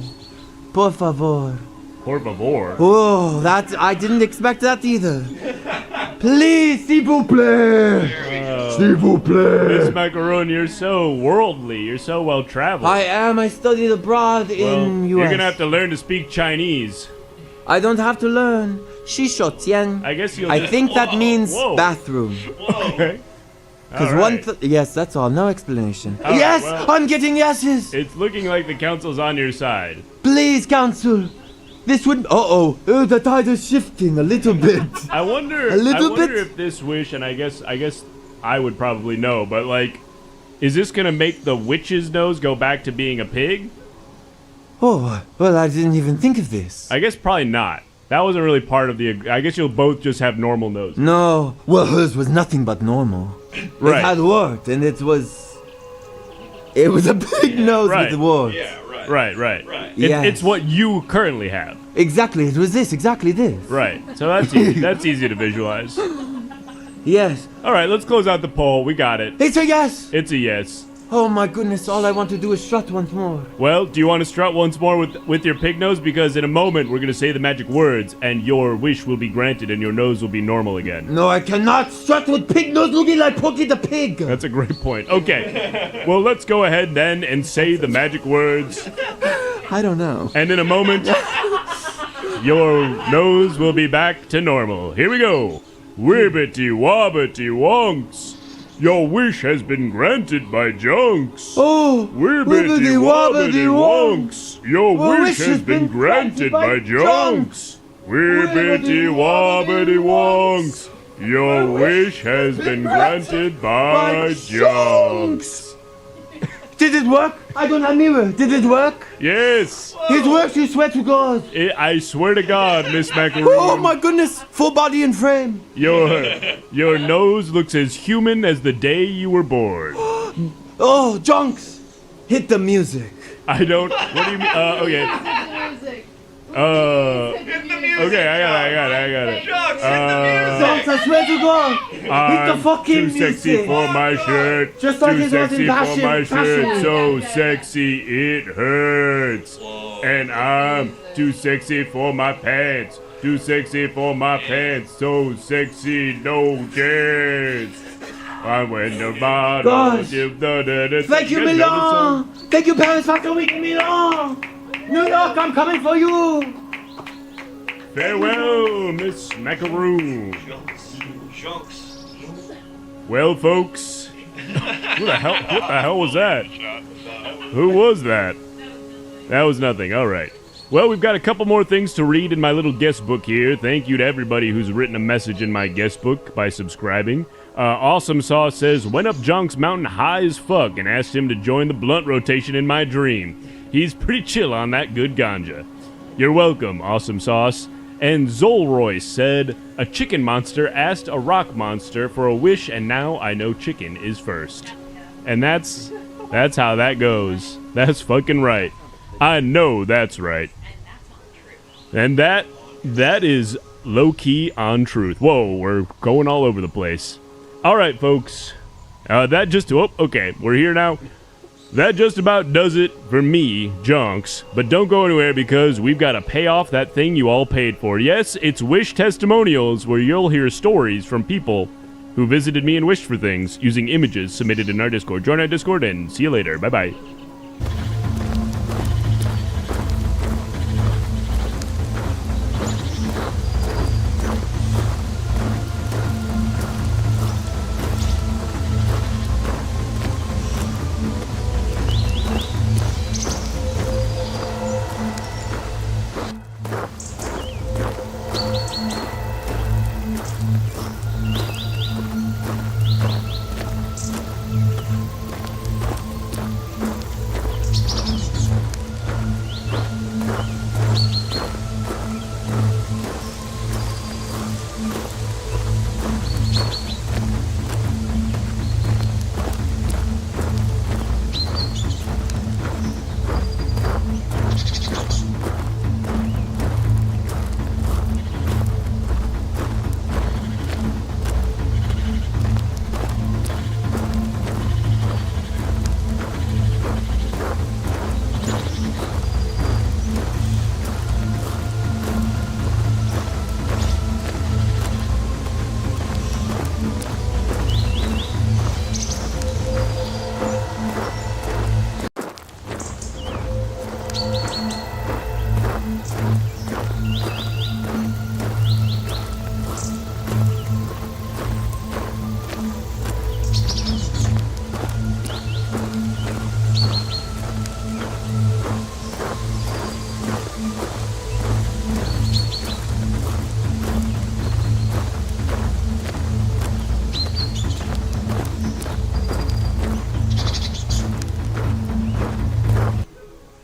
Por favor. Por favor. Oh, I didn't expect that either. Please, s'il vous plaît. S'il vous plaît. Miss Macaron, you're so worldly. You're so well traveled. I am. I studied abroad in US. You're going to have to learn to speak Chinese. I don't have to learn. Shishotian. I guess you'll I think that means bathroom. Okay. Because yes, that's all. No explanation. All right, Yes, well, I'm getting yeses. It's looking like the council's on your side. Please, council. This would. The tide is shifting a little bit. I wonder if this wish, and I guess I would probably know, but like, is this gonna make the witch's nose go back to being a pig? Oh, well, I didn't even think of this. I guess probably not. That wasn't really part of the. I guess you'll both just have normal noses. No, well, hers was nothing but normal. Right. It had worked, and it was a big nose Right. with warts. Yeah, Right. Yes. It's what you currently have. Exactly, it was exactly this. Right. So that's easy. That's easy to visualize. Yes. All right, let's close out the poll. We got it. It's a yes. It's a yes. Oh my goodness, all I want to do is strut once more. Well, do you want to strut once more with your pig nose? Because in a moment, we're going to say the magic words, and your wish will be granted, and your nose will be normal again. No, I cannot strut with pig nose looking like Porky the Pig. That's a great point. Okay. Well, let's go ahead then and say the magic words. I don't know. And in a moment, your nose will be back to normal. Here we go. Wibbity wobbity wonks. Your wish has been granted by JONKS. Oh, Wibbity wobbity wonks. Your wish has been granted by JONKS. Wibbity wobbity wonks. Your wish has been granted by JONKS. Did it work? I don't have mirror. Did it work? Yes. It works, you swear to God. I swear to God, Miss Macaroon. Oh my goodness, full body and frame. Your nose looks as human as the day you were born. Oh, JONKS, hit the music. I don't. What do you mean? Okay. Okay, I got it. JONKS, I swear to God, hit the fucking too music. sexy for my shirt. Just like too it was in sexy Passion. for my shirt. Passion. So sexy it hurts. And I'm too sexy for my pants. Too sexy for my pants. So sexy, no chance. I went to bottle. Gosh. Thank you, Milan. Thank you, Paris Fashion Week in Milan. New York, I'm coming for you. Farewell, Miss Macaroon. JONKS. Well, folks, who the hell? What the hell was that? Who was that? That was nothing. All right. Well, we've got a couple more things to read in my little guest book here. Thank you to everybody who's written a message in my guest book by subscribing. Awesome Sauce says, went up Jonks Mountain high as fuck and asked him to join the blunt rotation in my dream. He's pretty chill on that good ganja. You're welcome, Awesome Sauce. And Zolroy said, a chicken monster asked a rock monster for a wish, and now I know chicken is first. And that's how that goes. That's fucking right. I know that's right. And that is low-key on truth. Whoa, we're going all over the place. All right, folks. Okay, we're here now. That just about does it for me, Jonks. But don't go anywhere because we've got to pay off that thing you all paid for. Yes, it's Wish Testimonials, where you'll hear stories from people who visited me and wished for things using images submitted in our Discord. Join our Discord and see you later. Bye-bye.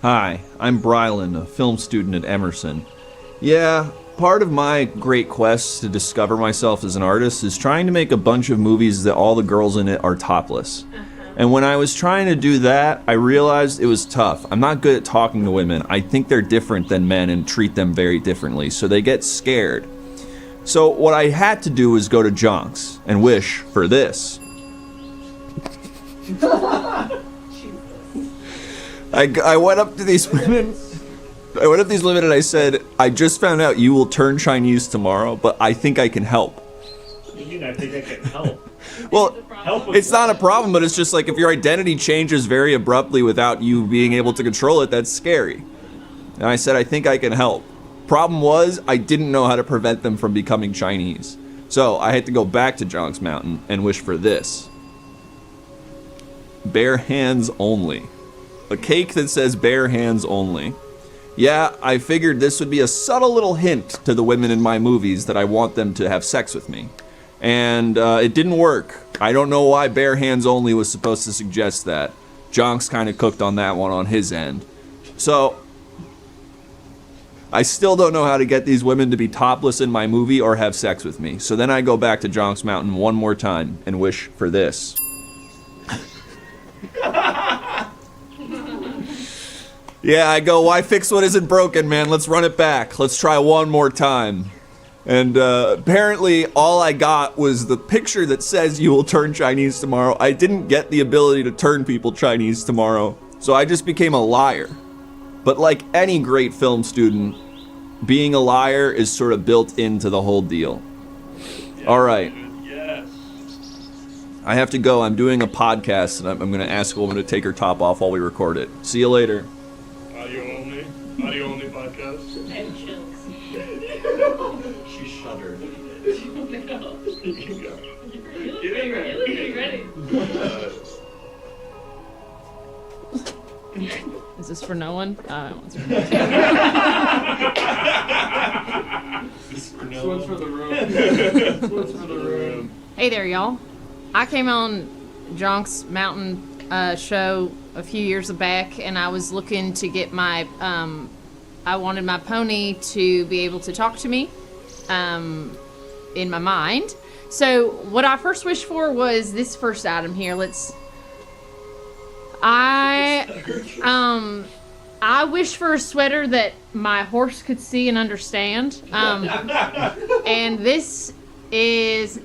Hi, I'm Brylan, a film student at Emerson. Yeah, part of my great quest to discover myself as an artist is trying to make a bunch of movies that all the girls in it are topless. And when I was trying to do that, I realized it was tough. I'm not good at talking to women. I think they're different than men and treat them very differently, so they get scared. So what I had to do was go to Jonks and wish for this. I went up to these women. And I said, I just found out you will turn Chinese tomorrow, but I think I can help. What do you mean I think I can help? Well, it's not a problem, but it's just like if your identity changes very abruptly without you being able to control it, that's scary. And I said, I think I can help. Problem was, I didn't know how to prevent them from becoming Chinese. So I had to go back to Jonks Mountain and wish for this. Bare hands only. A cake that says bare hands only. Yeah, I figured this would be a subtle little hint to the women in my movies that I want them to have sex with me. And it didn't work. I don't know why bare hands only was supposed to suggest that. Jonks kind of cooked on that one on his end. So, I still don't know how to get these women to be topless in my movie or have sex with me. So then I go back to Jonks Mountain one more time and wish for this. Yeah, I go, why fix what isn't broken, man? Let's run it back. Let's try one more time. And apparently all I got was the picture that says you will turn Chinese tomorrow. I didn't get the ability to turn people Chinese tomorrow. So I just became a liar. But like any great film student, being a liar is sort of built into the whole deal. Yes, all right. Yes. I have to go. I'm doing a podcast, and I'm going to ask a woman to take her top off while we record it. See you later. Audio only podcast. And chills. She shuddered. Get in there. Ready? This this for no one? One's for This one's for the room. This one's for the room. Hey there, y'all. I came on JONKS Mountain show a few years back, and I was looking to get my, I wanted my pony to be able to talk to me in my mind. So what I first wished for was this first item here. I wish for a sweater that my horse could see and understand. And this is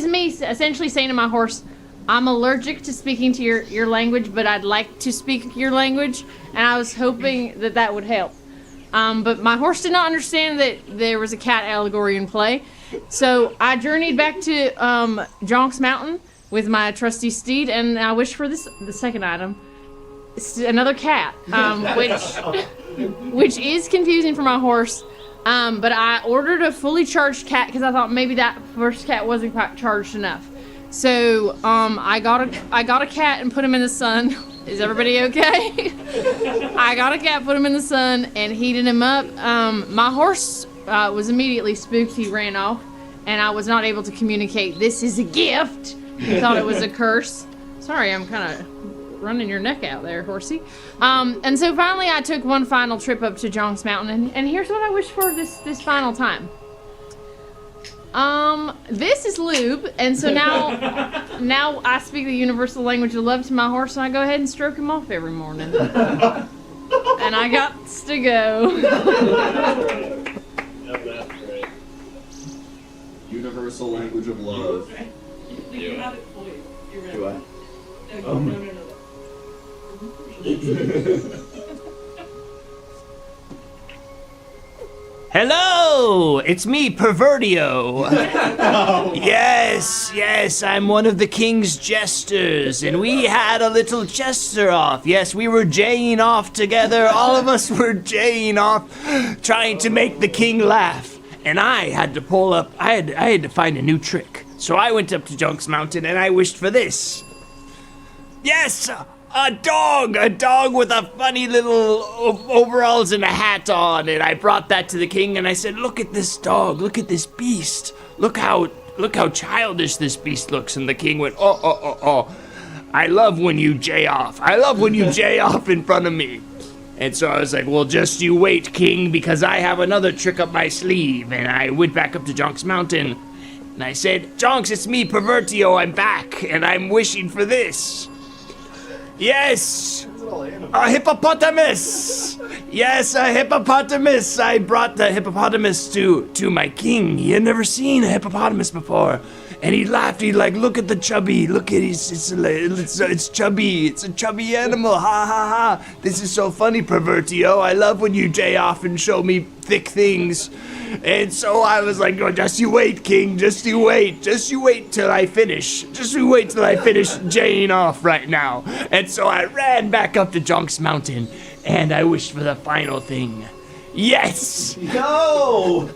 me essentially saying to my horse, I'm allergic to speaking to your language, but I'd like to speak your language, and I was hoping that would help. But my horse did not understand that there was a cat allegory in play, so I journeyed back to JONKS Mountain with my trusty steed, and I wished for the second item. It's another cat, which is confusing for my horse. But I ordered a fully charged cat because I thought maybe that first cat wasn't quite charged enough. So I got a cat and put him in the sun. Is everybody okay? I got a cat, put him in the sun, and heated him up. My horse was immediately spooked. He ran off, and I was not able to communicate, this is a gift. He thought it was a curse. Sorry, I'm kind of running your neck out there, horsey. And so finally I took one final trip up to JONKS Mountain, and here's what I wish for this final time. This is lube, and so now I speak the universal language of love to my horse, and I go ahead and stroke him off every morning. And I got to go. That's great. Universal language of love. You have it for you. You're ready. Do I? No. Hello, it's me, Pervertio. Yes, I'm one of the king's jesters, and we had a little jester off. Yes, we were jaying off together. All of us were jaying off, trying to make the king laugh. And I had to pull up. I had to find a new trick. So I went up to JONKS Mountain and I wished for this. Yes, a dog with a funny little overalls and a hat on, and I brought that to the king and I said, look at this dog, look at this beast, look how childish this beast looks. And the king went, oh, I love when you jay off in front of me. And so I was like, well, just you wait, king, because I have another trick up my sleeve. And I went back up to JONKS Mountain and I said, JONKS, it's me, Pervertio, I'm back, and I'm wishing for this. Yes, a hippopotamus. Yes, a hippopotamus. I brought the hippopotamus to my king. He had never seen a hippopotamus before, and he laughed. He like, look at the chubby. Look at it's chubby. It's a chubby animal. Ha ha ha. This is so funny, Pervertio. I love when you jay off and show me thick things. And so I was like, oh, just you wait, king. Just you wait till I finish. Just you wait till I finish jaying off right now. And so I ran back up to JONKS Mountain, and I wished for the final thing. Yes! No!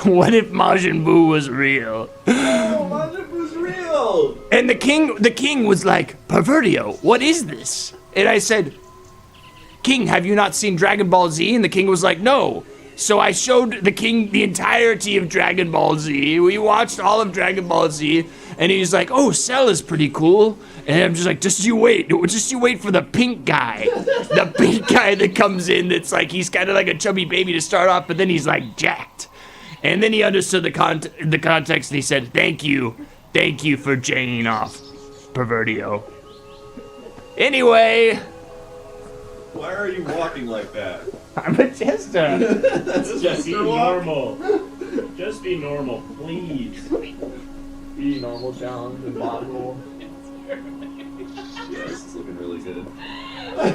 What if Majin Buu was real? No, Majin Buu's real! And the king was like, Pervertio, what is this? And I said, King, have you not seen Dragon Ball Z? And the king was like, no. So I showed the king the entirety of Dragon Ball Z. We watched all of Dragon Ball Z, and he's like, oh, Cell is pretty cool. And I'm just like, just you wait for the pink guy. The pink guy that comes in that's like, he's kind of like a chubby baby to start off, but then he's like jacked. And then he understood the context, and he said, thank you for jaying off, Pervertio. Anyway. Why are you walking like that? I'm a jester. Just be normal. Just be normal, please. Be normal, challenge, and model. Yeah, this is looking really good.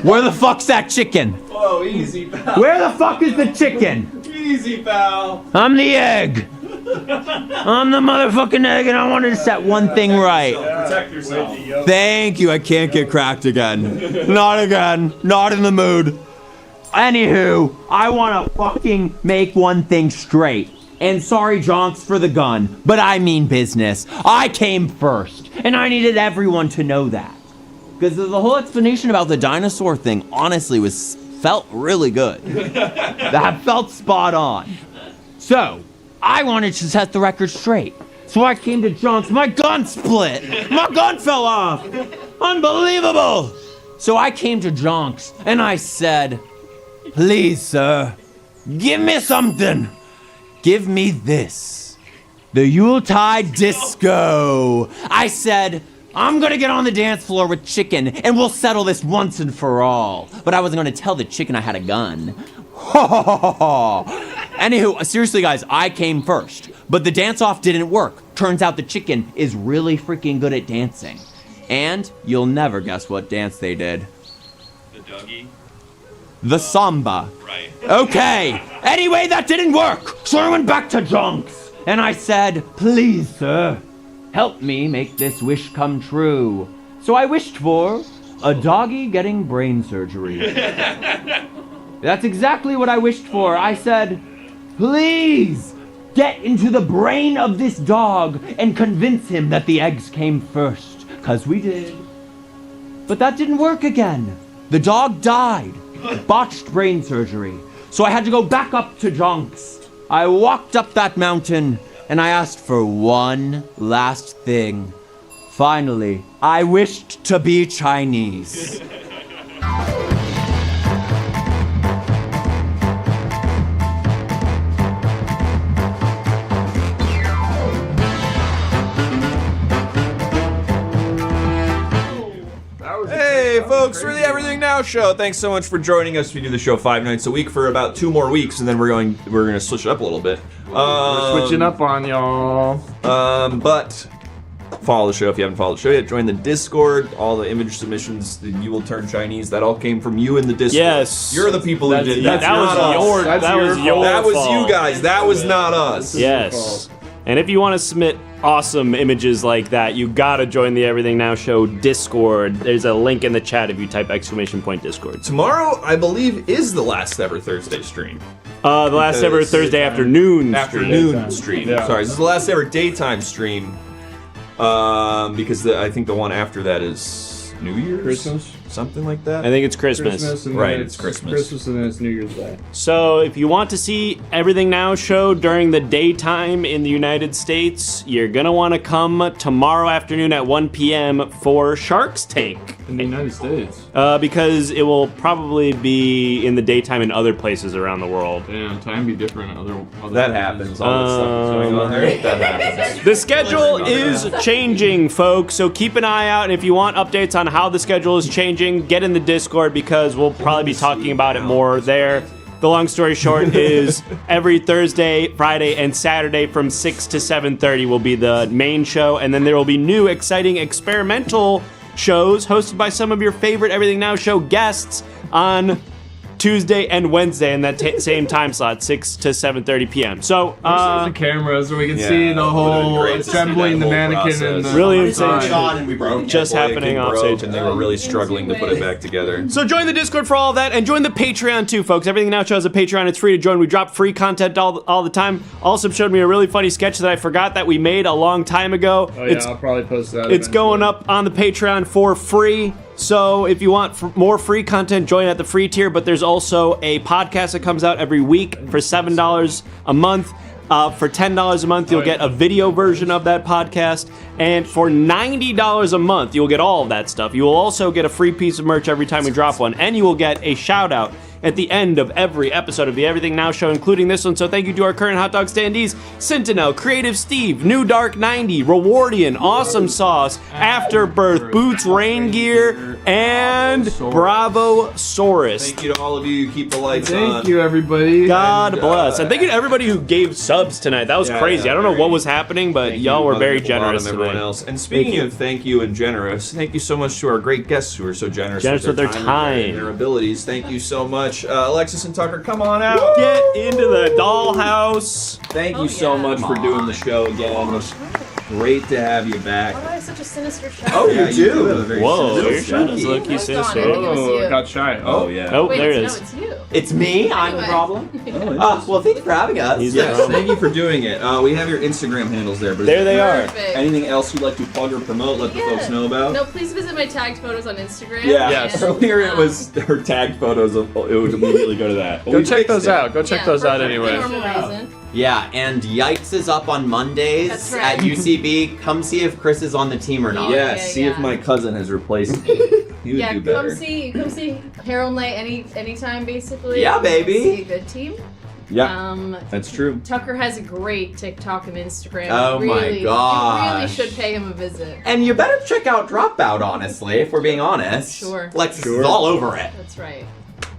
Where the fuck's that chicken? Whoa, easy, pal. Where the fuck is the chicken? Easy, pal. I'm the egg. I'm the motherfucking egg, and I wanted to set one thing right. Protect yourself. Thank you. I can't get cracked again. Not again. Not in the mood. Anywho, I want to fucking make one thing straight. And sorry, JONKS, for the gun, but I mean business. I came first, and I needed everyone to know that. Because the whole explanation about the dinosaur thing honestly felt really good. That felt spot on. So, I wanted to set the record straight. So I came to Jonks, my gun split! My gun fell off! Unbelievable! So I came to Jonks and I said, please, sir, give me something. Give me this. The Yuletide Disco. I said, I'm gonna get on the dance floor with Chicken and we'll settle this once and for all. But I wasn't gonna tell the Chicken I had a gun. Anywho, seriously guys, I came first. But the dance-off didn't work. Turns out the Chicken is really freaking good at dancing. And you'll never guess what dance they did. The Dougie? The samba. Right. Okay. Anyway, that didn't work. So I went back to Jonks. And I said, please, sir, help me make this wish come true. So I wished for a doggy getting brain surgery. That's exactly what I wished for. I said, please, get into the brain of this dog and convince him that the eggs came first. 'Cause we did. But that didn't work again. The dog died. Botched brain surgery. So I had to go back up to Jonks. I walked up that mountain and I asked for one last thing. Finally, I wished to be Chinese. Hey folks, we're the Everything Now Show. Thanks so much for joining us. We do the show 5 nights a week for about 2 more weeks, and then we're gonna switch it up a little bit. We're switching up on y'all. But follow the show if you haven't followed the show yet. Join the Discord. All the image submissions that you will turn Chinese. That all came from you in the Discord. Yes. You're the people who did that. That was you guys. That was not us. Yes. And if you want to submit awesome images like that, you gotta join the Everything Now Show Discord. There's a link in the chat if you type !Discord. Tomorrow, I believe, is the last ever Thursday stream. The last ever Thursday afternoon stream. Yeah. Sorry, this is the last ever daytime stream. Because I think the one after that is New Year's? Christmas? Something like that? I think it's Christmas. And Right, then it's Christmas. Christmas and then it's New Year's Day. So if you want to see Everything Now Show during the daytime in the United States, you're gonna want to come tomorrow afternoon at 1 p.m. for Shark's Tank. In the United States. Because it will probably be in the daytime in other places around the world. Damn, time be different. Other That happens. All that stuff is going on there. That happens. The schedule is changing, folks, so keep an eye out. And if you want updates on how the schedule is changing, get in the Discord because we'll probably be talking about it more there. The long story short is every Thursday, Friday, and Saturday from 6 to 7:30 will be the main show, and then there will be new, exciting, experimental shows hosted by some of your favorite Everything Now Show guests on Tuesday and Wednesday in that same time slot, 6 to 7:30 p.m. So, the cameras so we can see the whole assembling the mannequin and the really insane shot, and we broke just happening off stage, and they were really struggling to put it back together. So join the Discord for all of that, and join the Patreon too, folks. Everything Now Show has a Patreon. It's free to join. We drop free content all the time. Also showed me a really funny sketch that I forgot that we made a long time ago. Oh yeah, I'll probably post that. It's going up on the Patreon for free. So if you want more free content, join at the free tier. But there's also a podcast that comes out every week for $7 a month. For $10 a month, you'll get a video version of that podcast. And for $90 a month, you'll get all of that stuff. You will also get a free piece of merch every time we drop one. And you will get a shout out at the end of every episode of the Everything Now Show, including this one. So thank you to our current hot dog standees: Sentinel, Creative Steve, New Dark 90, Rewardian, Awesome Sauce, Afterbirth, Boots Rain Gear, and Bravosaurus. Thank you to all of you who keep the lights on. Thank you, everybody. God bless. And thank you to everybody who gave subs tonight. That was crazy. I don't know what was happening, but y'all were very generous everyone tonight. else. And speaking of thank you and generous, thank you so much to our great guests who are so generous with their time and their abilities. Thank you so much. Alexis and Tucker, come on out. Get into the dollhouse. Thank you so much for doing the show again. Great to have you back. I have such a sinister show. Oh, you do? Whoa, your shot is low-key sinister. Oh, it got shy. Oh, yeah. Oh, Wait, there it no, is. it's you. It's me. I'm the Anyway. problem. Oh, Well, thanks for having us. yes, thank you for doing it. We have your Instagram handles there. But There they are. Perfect. Anything else you'd like to plug or promote? Let the folks know about. No, please visit my tagged photos on Instagram. Yeah. Yes. Earlier it was her tagged photos. It would immediately go to that. But Go we check fixed those it. out. Go check those out anyway. Normal reason. Yeah, and Yikes is up on Mondays That's right. at UCB. Come see if Chris is on the team or not. Yeah, Yeah, see if yeah. my cousin has replaced me. He would Yeah, do better. come see Harold Lay anytime basically. Yeah, baby. See a good team. Yeah, that's true. Tucker has a great TikTok and Instagram. Oh my really, gosh. You really should pay him a visit. And you better check out Dropout, honestly, if we're being honest. Sure. Alexis is all over it. That's right.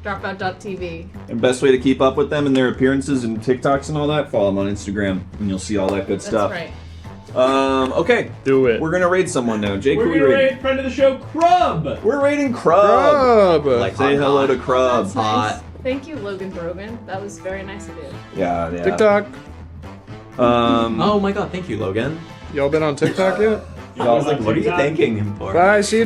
Dropout.tv. And best way to keep up with them and their appearances and TikToks and all that, follow them on Instagram, and you'll see all that good That's stuff. right. Okay. Do it. We're gonna raid someone now. Jake, who We're we gonna raiding? raid friend of the show, Crub. We're raiding Crub. Crub. Like Say hot, hello hot. to Crub. That's nice. Thank you, Logan Brogan. That was very nice of you. Yeah. TikTok. Oh my god, thank you, Logan. Y'all been on TikTok yet? I was like, what are you thanking him for? Bye. See you.